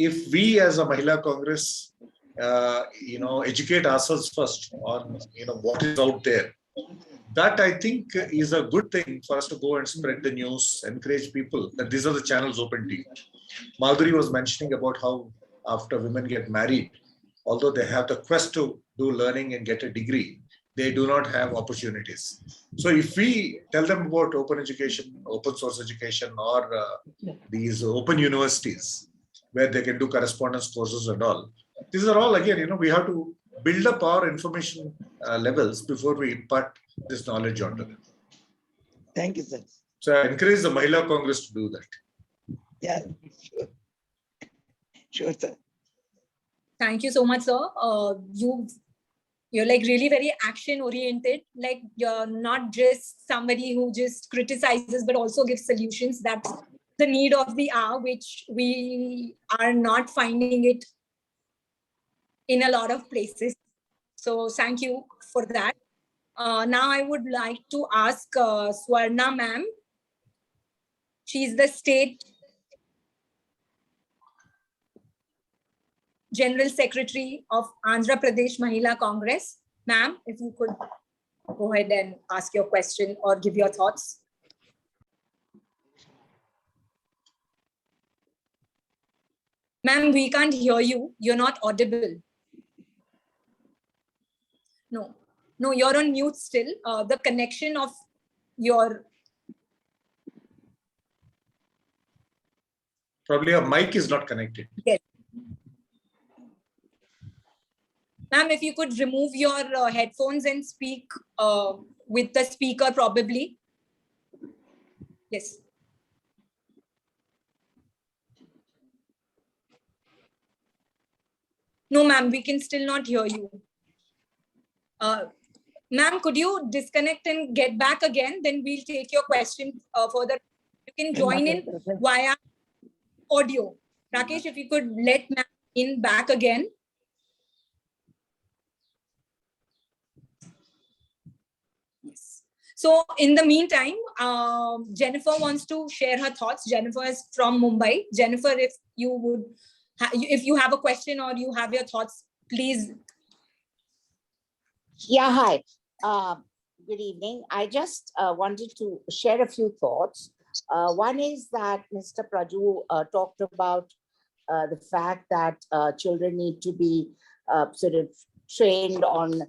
B: if we as a Mahila Congress educate ourselves first on what is out there, that I think is a good thing for us to go and spread the news, encourage people that these are the channels open to you. Madhuri was mentioning about how after women get married, although they have the quest to do learning and get a degree, they do not have opportunities. So if we tell them about open education, open source education, or these open universities where they can do correspondence courses and all, these are all, again, we have to build up our information levels before we impart this knowledge onto them.
C: Thank you, sir.
B: So I encourage the Mahila Congress to do that.
C: Yeah, sure. Sure, sir.
A: Thank you so much, sir. You're like really very action oriented. Like you're not just somebody who just criticizes, but also gives solutions. That's the need of the hour, which we are not finding it in a lot of places. So thank you for that. Now I would like to ask Swarna ma'am. She's the State General Secretary of Andhra Pradesh Mahila Congress. Ma'am, if you could go ahead and ask your question or give your thoughts. Ma'am, we can't hear you. You're not audible. No, you're on mute still. The connection of your...
B: Probably a mic is not connected.
A: Yes. Ma'am, if you could remove your headphones and speak with the speaker probably. Yes. No, ma'am, we can still not hear you. Ma'am, could you disconnect and get back again? Then we'll take your question further. You can join in via audio. Rakesh, if you could let ma'am in back again. Yes. So in the meantime, Jennifer wants to share her thoughts. Jennifer is from Mumbai. Jennifer, if you would, if you have a question or you have your thoughts, please.
G: Yeah, hi. Good evening. I just wanted to share a few thoughts. One is that Mr. Raju talked about the fact that children need to be sort of trained on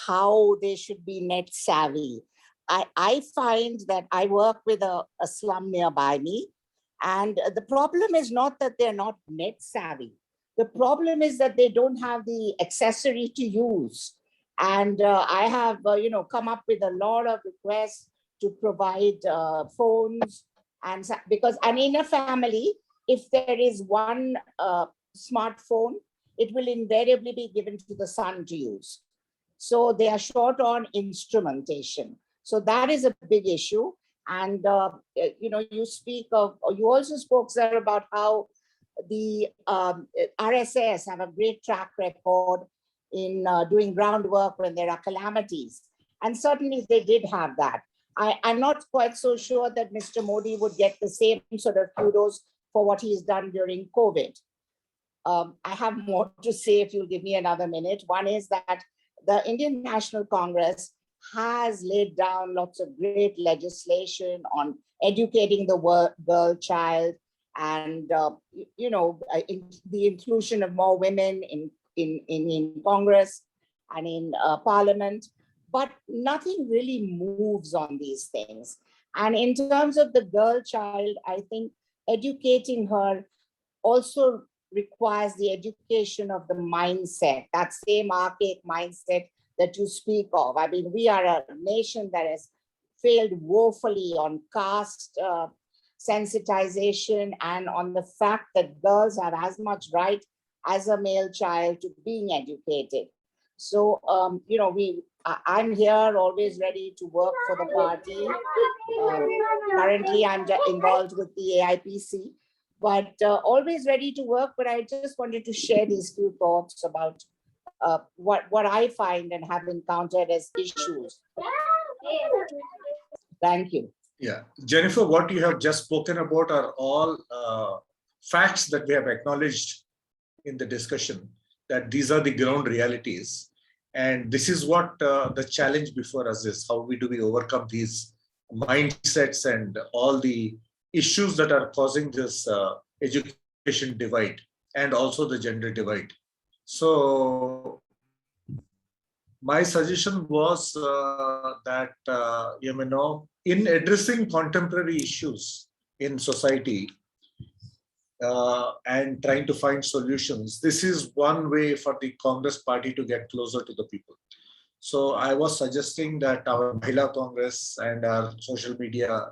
G: how they should be net savvy. I find that I work with a slum nearby me, and the problem is not that they're not net savvy. The problem is that they don't have the accessory to use. And I have, come up with a lot of requests to provide phones, and in a family, if there is one smartphone, it will invariably be given to the son to use. So they are short on instrumentation. So that is a big issue. And, you also spoke, sir, about how the RSS have a great track record in doing groundwork when there are calamities. And certainly they did have that. I'm not quite so sure that Mr. Modi would get the same sort of kudos for what he's done during COVID. I have more to say if you'll give me another minute. One is that the Indian National Congress has laid down lots of great legislation on educating the girl child, and the inclusion of more women in Congress and in Parliament. But nothing really moves on these things. And in terms of the girl child, I think educating her also requires the education of the mindset, that same archaic mindset that you speak of. I mean, we are a nation that has failed woefully on caste sensitization and on the fact that girls have as much right as a male child to being educated. So, I'm here always ready to work for the party. Currently, I'm involved with the AIPC, but always ready to work. But I just wanted to share these few thoughts about what I find and have encountered as issues. Thank you.
B: Yeah, Jennifer, what you have just spoken about are all facts that we have acknowledged in the discussion, that these are the ground realities. And this is what the challenge before us is. How do we overcome these mindsets and all the issues that are causing this education divide and also the gender divide? So my suggestion was that, in addressing contemporary issues in society and trying to find solutions, this is one way for the Congress party to get closer to the people. So I was suggesting that our Mahila Congress and our social media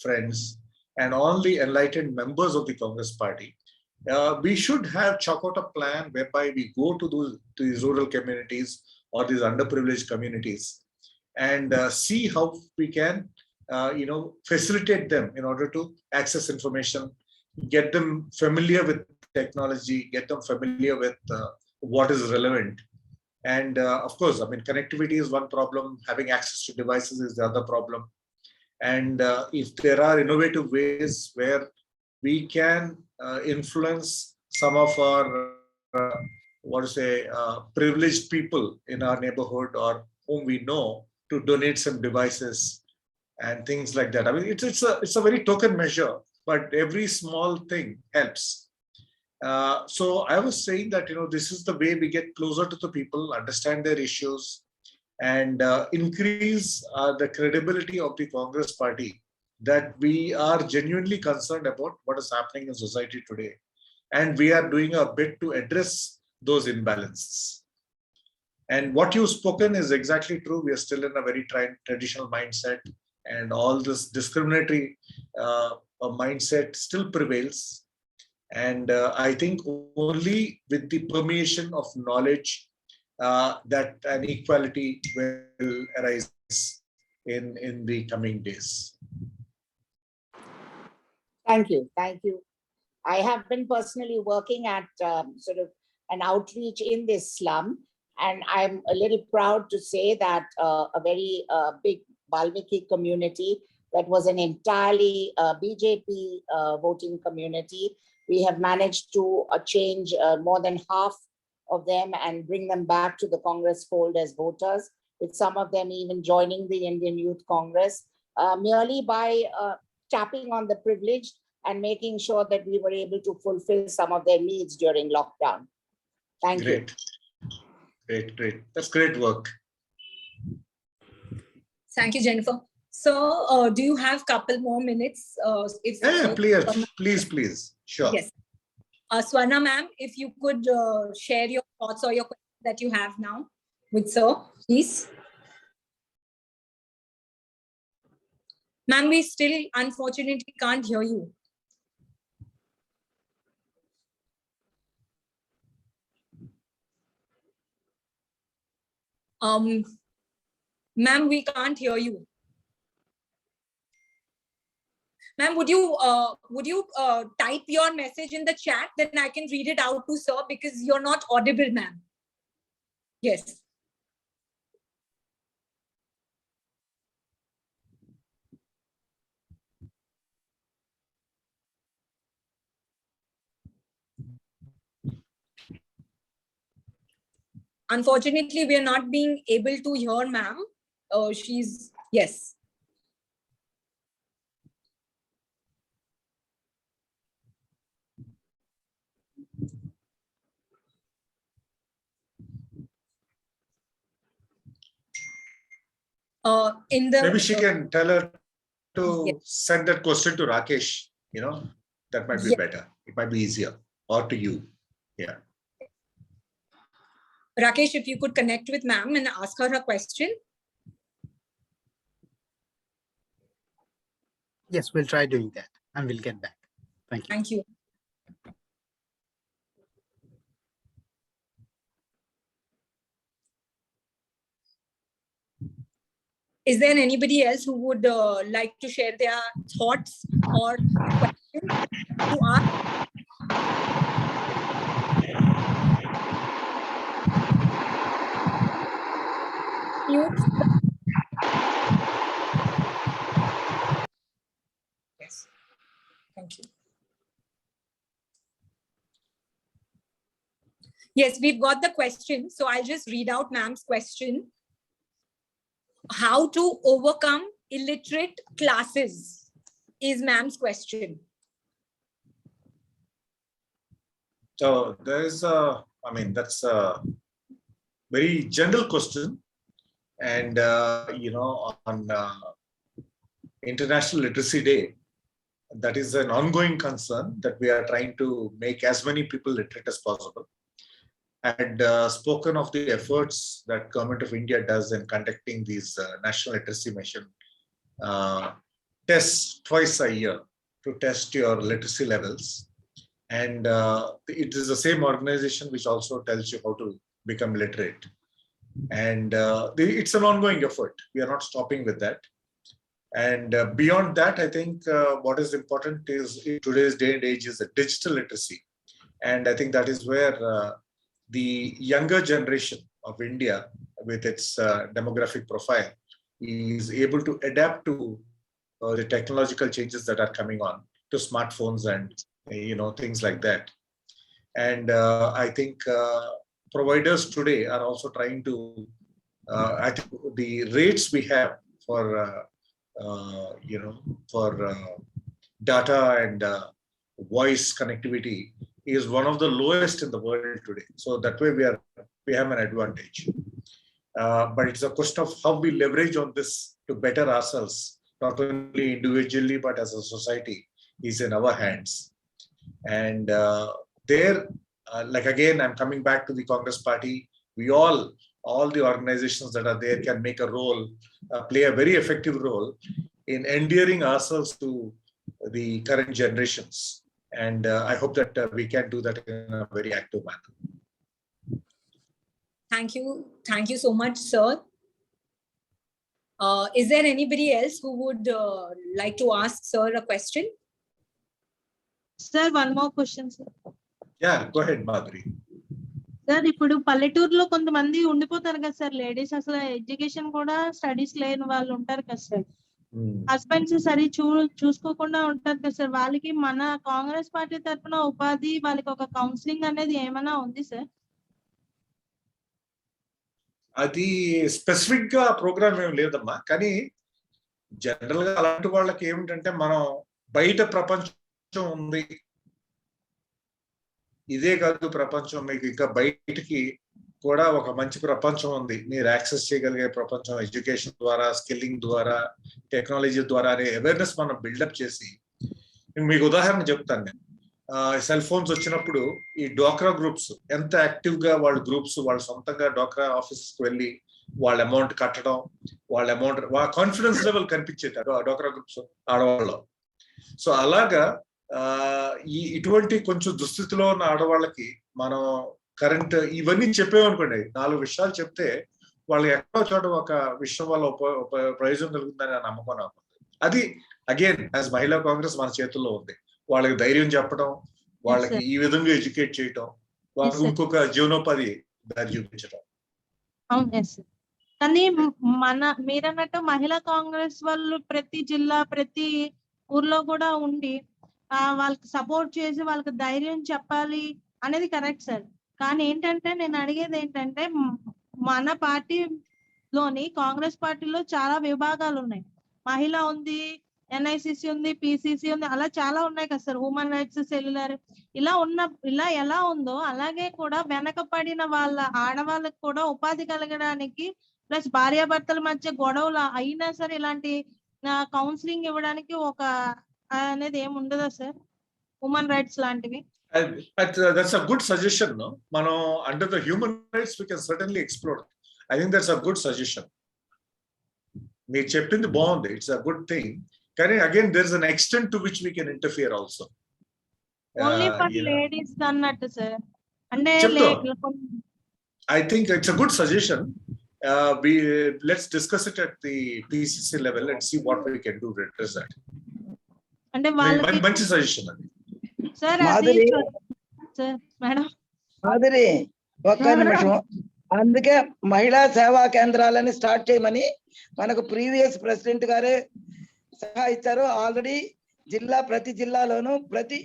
B: friends and all the enlightened members of the Congress party, we should have chalk out a plan whereby we go to these rural communities or these underprivileged communities and see how we can, facilitate them in order to access information, get them familiar with technology, get them familiar with what is relevant. And of course, connectivity is one problem. Having access to devices is the other problem. And if there are innovative ways where we can influence some of our, privileged people in our neighborhood or whom we know to donate some devices and things like that. It's a very token measure, but every small thing helps. So I was saying that, this is the way we get closer to the people, understand their issues, and increase the credibility of the Congress party, that we are genuinely concerned about what is happening in society today. And we are doing a bit to address those imbalances. And what you've spoken is exactly true. We are still in a very traditional mindset, and all this discriminatory mindset still prevails. And I think only with the permeation of knowledge that an equality will arise in the coming days.
G: Thank you. Thank you. I have been personally working at sort of an outreach in this slum, and I'm a little proud to say that a very big Valmiki community that was an entirely BJP voting community, we have managed to change more than half of them and bring them back to the Congress fold as voters, with some of them even joining the Indian Youth Congress, merely by tapping on the privileged and making sure that we were able to fulfill some of their needs during lockdown. Thank you.
B: Great. That's great work.
A: Thank you, Jennifer. So do you have a couple more minutes?
B: Please. Sure.
A: Yes. Swarna ma'am, if you could share your thoughts or your questions that you have now with sir. Please. Ma'am, we still unfortunately can't hear you. Ma'am, we can't hear you. Ma'am, would you type your message in the chat? Then I can read it out to sir, because you're not audible, ma'am. Yes. Unfortunately, we are not being able to hear ma'am. She's, yes. In the
B: Maybe she can tell her to
A: yes.
B: send that question to Rakesh, that might be
A: Yes.
B: better. It might be easier, or to you. Yeah.
A: Rakesh, if you could connect with ma'am and ask her a question.
H: Yes, we'll try doing that and we'll get back. Thank you.
A: Thank you. Is there anybody else who would like to share their thoughts or questions to ask? Mute. Yes. Thank you. Yes, we've got the question. So I'll just read out ma'am's question. How to overcome illiterate classes is ma'am's question.
B: So that's a very general question. And, on International Literacy Day, that is an ongoing concern that we are trying to make as many people literate as possible. I had spoken of the efforts that Government of India does in conducting these national literacy mission tests twice a year to test your literacy levels. And it is the same organization which also tells you how to become literate. And it's an ongoing effort. We are not stopping with that. And beyond that, I think what is important is in today's day and age is the digital literacy. And I think that is where the younger generation of India, with its demographic profile, is able to adapt to the technological changes that are coming on, to smartphones and things like that. And I think providers today are also trying to. I think the rates we have for data and voice connectivity is one of the lowest in the world today. So that way we have an advantage. But it's a question of how we leverage on this to better ourselves, not only individually, but as a society, is in our hands. And again, I'm coming back to the Congress Party. We all the organizations that are there can make a role, play a very effective role in endearing ourselves to the current generations. And I hope that we can do that in a very active manner.
A: Thank you. Thank you so much, sir. Is there anybody else who would like to ask sir a question?
F: Sir, one more question, sir.
B: Yeah, go ahead, Madhuri.
F: Sir ఇప్పుడు పల్లెటూరులో కొంతమంది ఉండిపోతారు కదా sir, ladies అసలు education కూడా studies లేని వాళ్ళు ఉంటారు కదా సార్, హస్బెండ్స్ సరి చూసుకోకుండా ఉంటారు కదా సార్, వాళ్ళకి మన కాంగ్రెస్ పార్టీ తరఫున ఉపాధి, వాళ్ళకి ఒక కౌన్సిలింగ్ అనేది ఏమైనా ఉంది సార్?
B: అది స్పెసిఫిక్ గా ప్రోగ్రామ్ ఏం లేదమ్మా, కానీ జనరల్ గా అలాంటి వాళ్ళకి ఏమిటంటే, మనం బయట ప్రపంచం ఉంది, ఇదే కాదు ప్రపంచం, మీకు ఇంకా బయటికి కూడా ఒక మంచి ప్రపంచం ఉంది, మీరు యాక్సెస్ చేయగలిగే ప్రపంచం, ఎడ్యుకేషన్ ద్వారా, స్కిల్లింగ్ ద్వారా, టెక్నాలజీ ద్వారా అనే అవేర్నెస్ మనం బిల్డప్ చేసి, మీకు ఉదాహరణ చెప్తాను నేను. సెల్ ఫోన్స్ వచ్చినప్పుడు ఈ డోక్రా గ్రూప్స్ ఎంత యాక్టివ్ గా వాళ్ళ గ్రూప్స్ వాళ్ళు సొంతంగా డోక్రా ఆఫీసెస్కి వెళ్ళి వాళ్ళ అమౌంట్ కట్టడం, వాళ్ళ కాన్ఫిడెన్స్ లెవెల్ కనిపించేది డోక్రా గ్రూప్స్ ఆడవాళ్ళు. సో అలాగా ఇటువంటి కొంచెం దుస్థితిలో ఉన్న ఆడవాళ్ళకి మనం కరెంట్ ఇవన్నీ చెప్పామనుకోండి, 4 విషయాలు చెప్తే వాళ్ళకి ఎక్కడో చోట ఒక విషయం వల్ల ప్రయోజనం కలుగుతుందని నమ్మకం నాకు. అది అగైన్ యాజ్ మహిళా కాంగ్రెస్ మన చేతుల్లో ఉంది. వాళ్ళకి ధైర్యం చెప్పడం, వాళ్ళకి ఈ విధంగా ఎడ్యుకేట్ చేయటం, వాళ్ళకి ఇంకొక జీవనోపాధి దారి చూపించడం.
F: కానీ మీరన్నట్టు మహిళా కాంగ్రెస్ వాళ్ళు ప్రతి జిల్లా ప్రతి ఊర్లో కూడా ఉండి వాళ్ళకి సపోర్ట్ చేసి వాళ్ళకి ధైర్యం చెప్పాలి అనేది కరెక్ట్ సార్. కానీ ఏంటంటే నేను అడిగేది ఏంటంటే, మన పార్టీలోని కాంగ్రెస్ పార్టీలో చాలా విభాగాలు ఉన్నాయి. మహిళ ఉంది, ఎన్ఐసిసి ఉంది, పిసిసి ఉంది, అలా చాలా ఉన్నాయి కదా సార్. హ్యూమన్ రైట్స్, సెల్యులర్, ఇలా ఎలా ఉందో అలాగే కూడా వెనకబడిన వాళ్ళ ఆడవాళ్ళకి కూడా ఉపాధి కలగడానికి, ప్లస్ భార్యాభర్తల మధ్య గొడవలు అయినా సరే ఇలాంటి కౌన్సిలింగ్ ఇవ్వడానికి ఒక అనేది ఏమి ఉండదా సార్, హ్యూమన్ రైట్స్ లాంటివి?
B: That's a good suggestion. No, Mano, under the human rights, we can certainly explore. I think that's a good suggestion. Meer cheppindi bond. It's a good thing. Can again, there's an extent to which we can interfere also.
F: Only for ladies, annattu sir. Ante
B: I think it's a good suggestion. Let's discuss it at the PCC level and see what we can do to address that.
F: Ante vallaki
B: manchi suggestion adi.
F: Sir, madam
C: మాదిరి ఒక్క నిమిషం. అందుకే మహిళా సేవా కేంద్రాలని start చేయమని మనకు previous president గారే సలహా ఇచ్చారు. ఆల్రెడీ ప్రతి జిల్లాలోనూ ప్రతి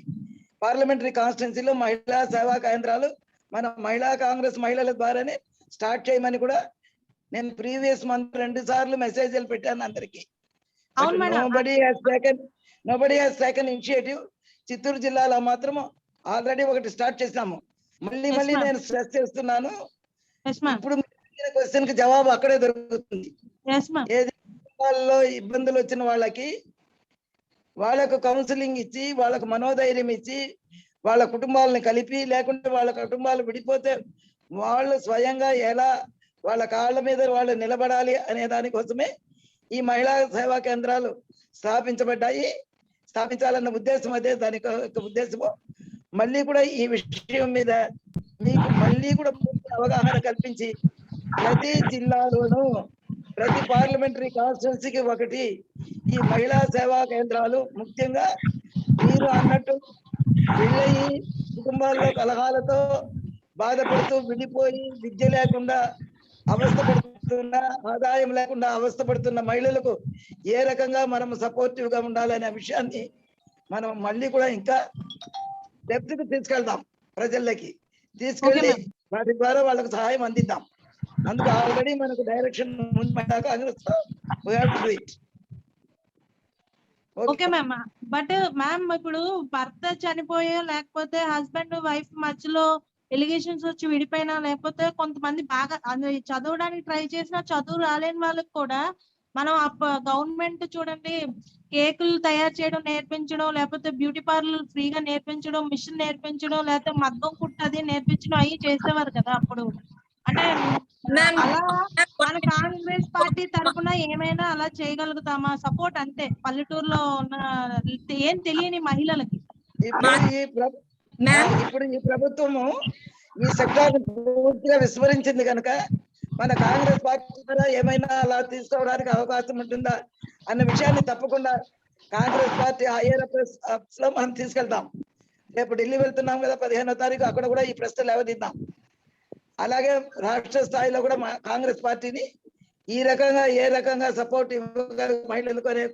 C: పార్లమెంటరీ కాన్స్టిట్యున్సీలో మహిళా సేవా కేంద్రాలు మన మహిళా కాంగ్రెస్ మహిళల ద్వారానే స్టార్ట్ చేయమని కూడా నేను ప్రీవియస్ మంత్ 2 సార్లు మెసేజ్లు పెట్టాను అందరికి. Nobody has taken initiative. Chittoor జిల్లాలో మాత్రం ఆల్రెడీ ఒకటి స్టార్ట్ చేసాము. మళ్ళీ నేను స్ట్రెస్ చేస్తున్నాను, ఇప్పుడు క్వశ్చన్ కి జవాబు అక్కడే దొరుకుతుంది. ఏది ఇబ్బందులు వచ్చిన వాళ్ళకు కౌన్సిలింగ్ ఇచ్చి, వాళ్ళకు మనోధైర్యం ఇచ్చి, వాళ్ళ కుటుంబాలను కలిపి, లేకుంటే వాళ్ళ కుటుంబాలు విడిపోతే వాళ్ళు స్వయంగా ఎలా వాళ్ళ కాళ్ళ మీద వాళ్ళు నిలబడాలి అనే దానికోసమే ఈ మహిళా సేవా కేంద్రాలు స్థాపించాలన్న ఉద్దేశం. అదే దాని ఉద్దేశము. మళ్ళీ కూడా ఈ విషయం మీద మీకు మళ్ళీ కూడా పూర్తి అవగాహన కల్పించి ప్రతి జిల్లాలోనూ ప్రతి పార్లమెంటరీ కాన్స్టిట్యున్సీకి ఒకటి ఈ మహిళా సేవా కేంద్రాలు, ముఖ్యంగా మీరు అన్నట్టు పెళ్ళయి కుటుంబాల్లో కలహాలతో బాధపడుతూ విడిపోయి విద్య లేకుండా అవస్థపడుతున్న, ఆదాయం లేకుండా అవస్థపడుతున్న మహిళలకు ఏ రకంగా మనం సపోర్టివ్ గా ఉండాలనే విషయాన్ని మనం మళ్ళీ కూడా ఇంకా డెప్త్ కి తీసుకెళ్దాం, ప్రజల్లోకి తీసుకెళ్ళి వాటి ద్వారా వాళ్ళకు సహాయం అందిద్దాం. అందుకు ఆల్రెడీ మనకు direction Congress.
F: Okay ma'am. But ma'am, ఇప్పుడు భర్త చనిపోయో లేకపోతే హస్బెండ్ వైఫ్ మధ్యలో ఎలిగేషన్స్ వచ్చి విడిపోయినా, లేకపోతే కొంతమంది బాగా చదవడానికి ట్రై చేసినా చదువు రాలేని వాళ్ళకి కూడా మనం గవర్నమెంట్ చూడండి కేకులు తయారు చేయడం నేర్పించడం, లేకపోతే బ్యూటీ పార్లర్ ఫ్రీగా నేర్పించడం, మిషన్ నేర్పించడం, లేకపోతే మగ్గం కుట్టది నేర్పించడం అవి చేసేవారు కదా అప్పుడు. అంటే అలా మన కాంగ్రెస్ పార్టీ తరఫున ఏమైనా అలా చేయగలుగుతామా? సపోర్ట్ అంతే పల్లెటూరులో ఉన్న ఏం తెలియని మహిళలకి.
C: ఇప్పుడు ఈ ప్రభుత్వము ఈ సెక్టార్ పూర్తిగా విస్మరించింది కనుక మన కాంగ్రెస్ పార్టీ ద్వారా ఏమైనా అలా తీసుకోవడానికి అవకాశం ఉంటుందా అన్న విషయాన్ని తప్పకుండా కాంగ్రెస్ పార్టీ హైయర్ ఆఫీస్ లో మనం తీసుకెళ్తాం. రేపు ఢిల్లీ వెళ్తున్నాం కదా, 15వ తారీఖు, అక్కడ కూడా ఈ ప్రశ్న లేవదీద్దాం. అలాగే రాష్ట్ర స్థాయిలో కూడా కాంగ్రెస్ పార్టీని ఈ రకంగా ఏ రకంగా సపోర్ట్ ఇవ్వగల మహిళలకు అనే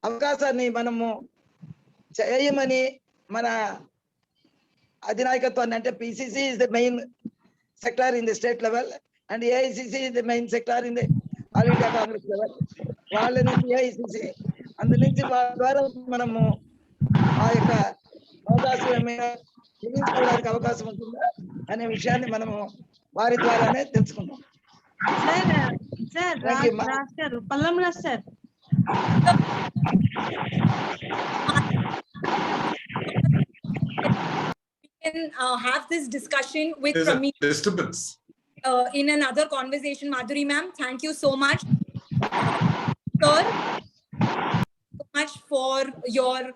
C: అవకాశాన్ని మనము చేయమని మన అధినాయకత్వాన్ని, అంటే PCC is the main sector in the state level and AICC is the main sector in the all India Congress level. వాళ్ళ నుంచి ఏఐసిసి, అందు నుంచి వాళ్ళ ద్వారా మనము ఆ యొక్క అవకాశం ఏమైనా తెలుసుకోవడానికి అవకాశం ఉంటుందా అనే విషయాన్ని మనము వారి ద్వారానే తెలుసుకుందాం.
F: Sir Pallam sir,
A: can have this discussion with
B: disturbance.
A: in another conversation. Madhuri ma'am, thank you so much. Sir, so much for your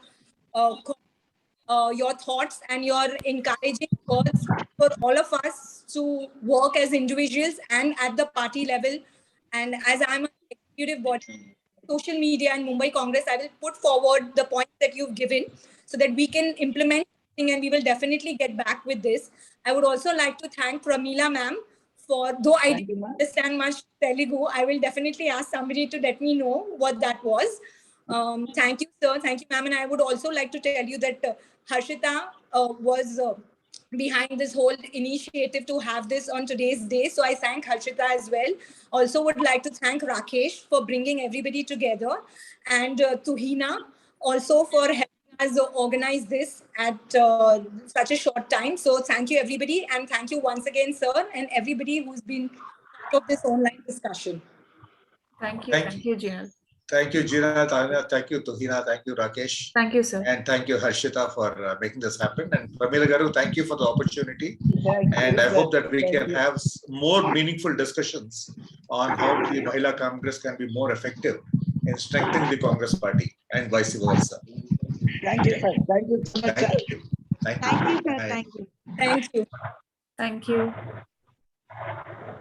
A: thoughts and your encouraging words for all of us to work as individuals and at the party level. And as I'm an executive body, social media and Mumbai Congress, I will put forward the points that you've given so that we can implement something, and we will definitely get back with this. I would also like to thank Pramila ma'am for, though I
C: Thank you,
A: didn't
C: ma'am.
A: understand much Telugu, I will definitely ask somebody to let me know what that was. Thank you, sir. Thank you, ma'am. And I would also like to tell you that Harshita was behind this whole initiative to have this on today's day. So I thank Harshita as well. Also would like to thank Rakesh for bringing everybody together, and Tuhina also for helping us organize this at such a short time. So thank you, everybody. And thank you once again, sir, and everybody who's been part of this online discussion.
I: Thank you.
B: Thank
I: Thank you, Jinal.
B: Thank you, Gina. Thank you, Tuhina. Thank you, Rakesh.
I: Thank you, sir.
B: And thank you, Harshita, for making this happen. And Pramila Garu, thank you for the opportunity.
C: Thank
B: And
C: you,
B: I
C: sir.
B: hope that we
C: Thank
B: can
C: you.
B: have more meaningful discussions on how the Mahila Congress can be more effective in strengthening the Congress party and vice versa.
C: Thank you, sir. Thank you so much, sir.
B: Thank you. Thank you.
F: Thank you, sir.
B: Bye.
F: Thank you.
A: Thank you.
I: Thank you.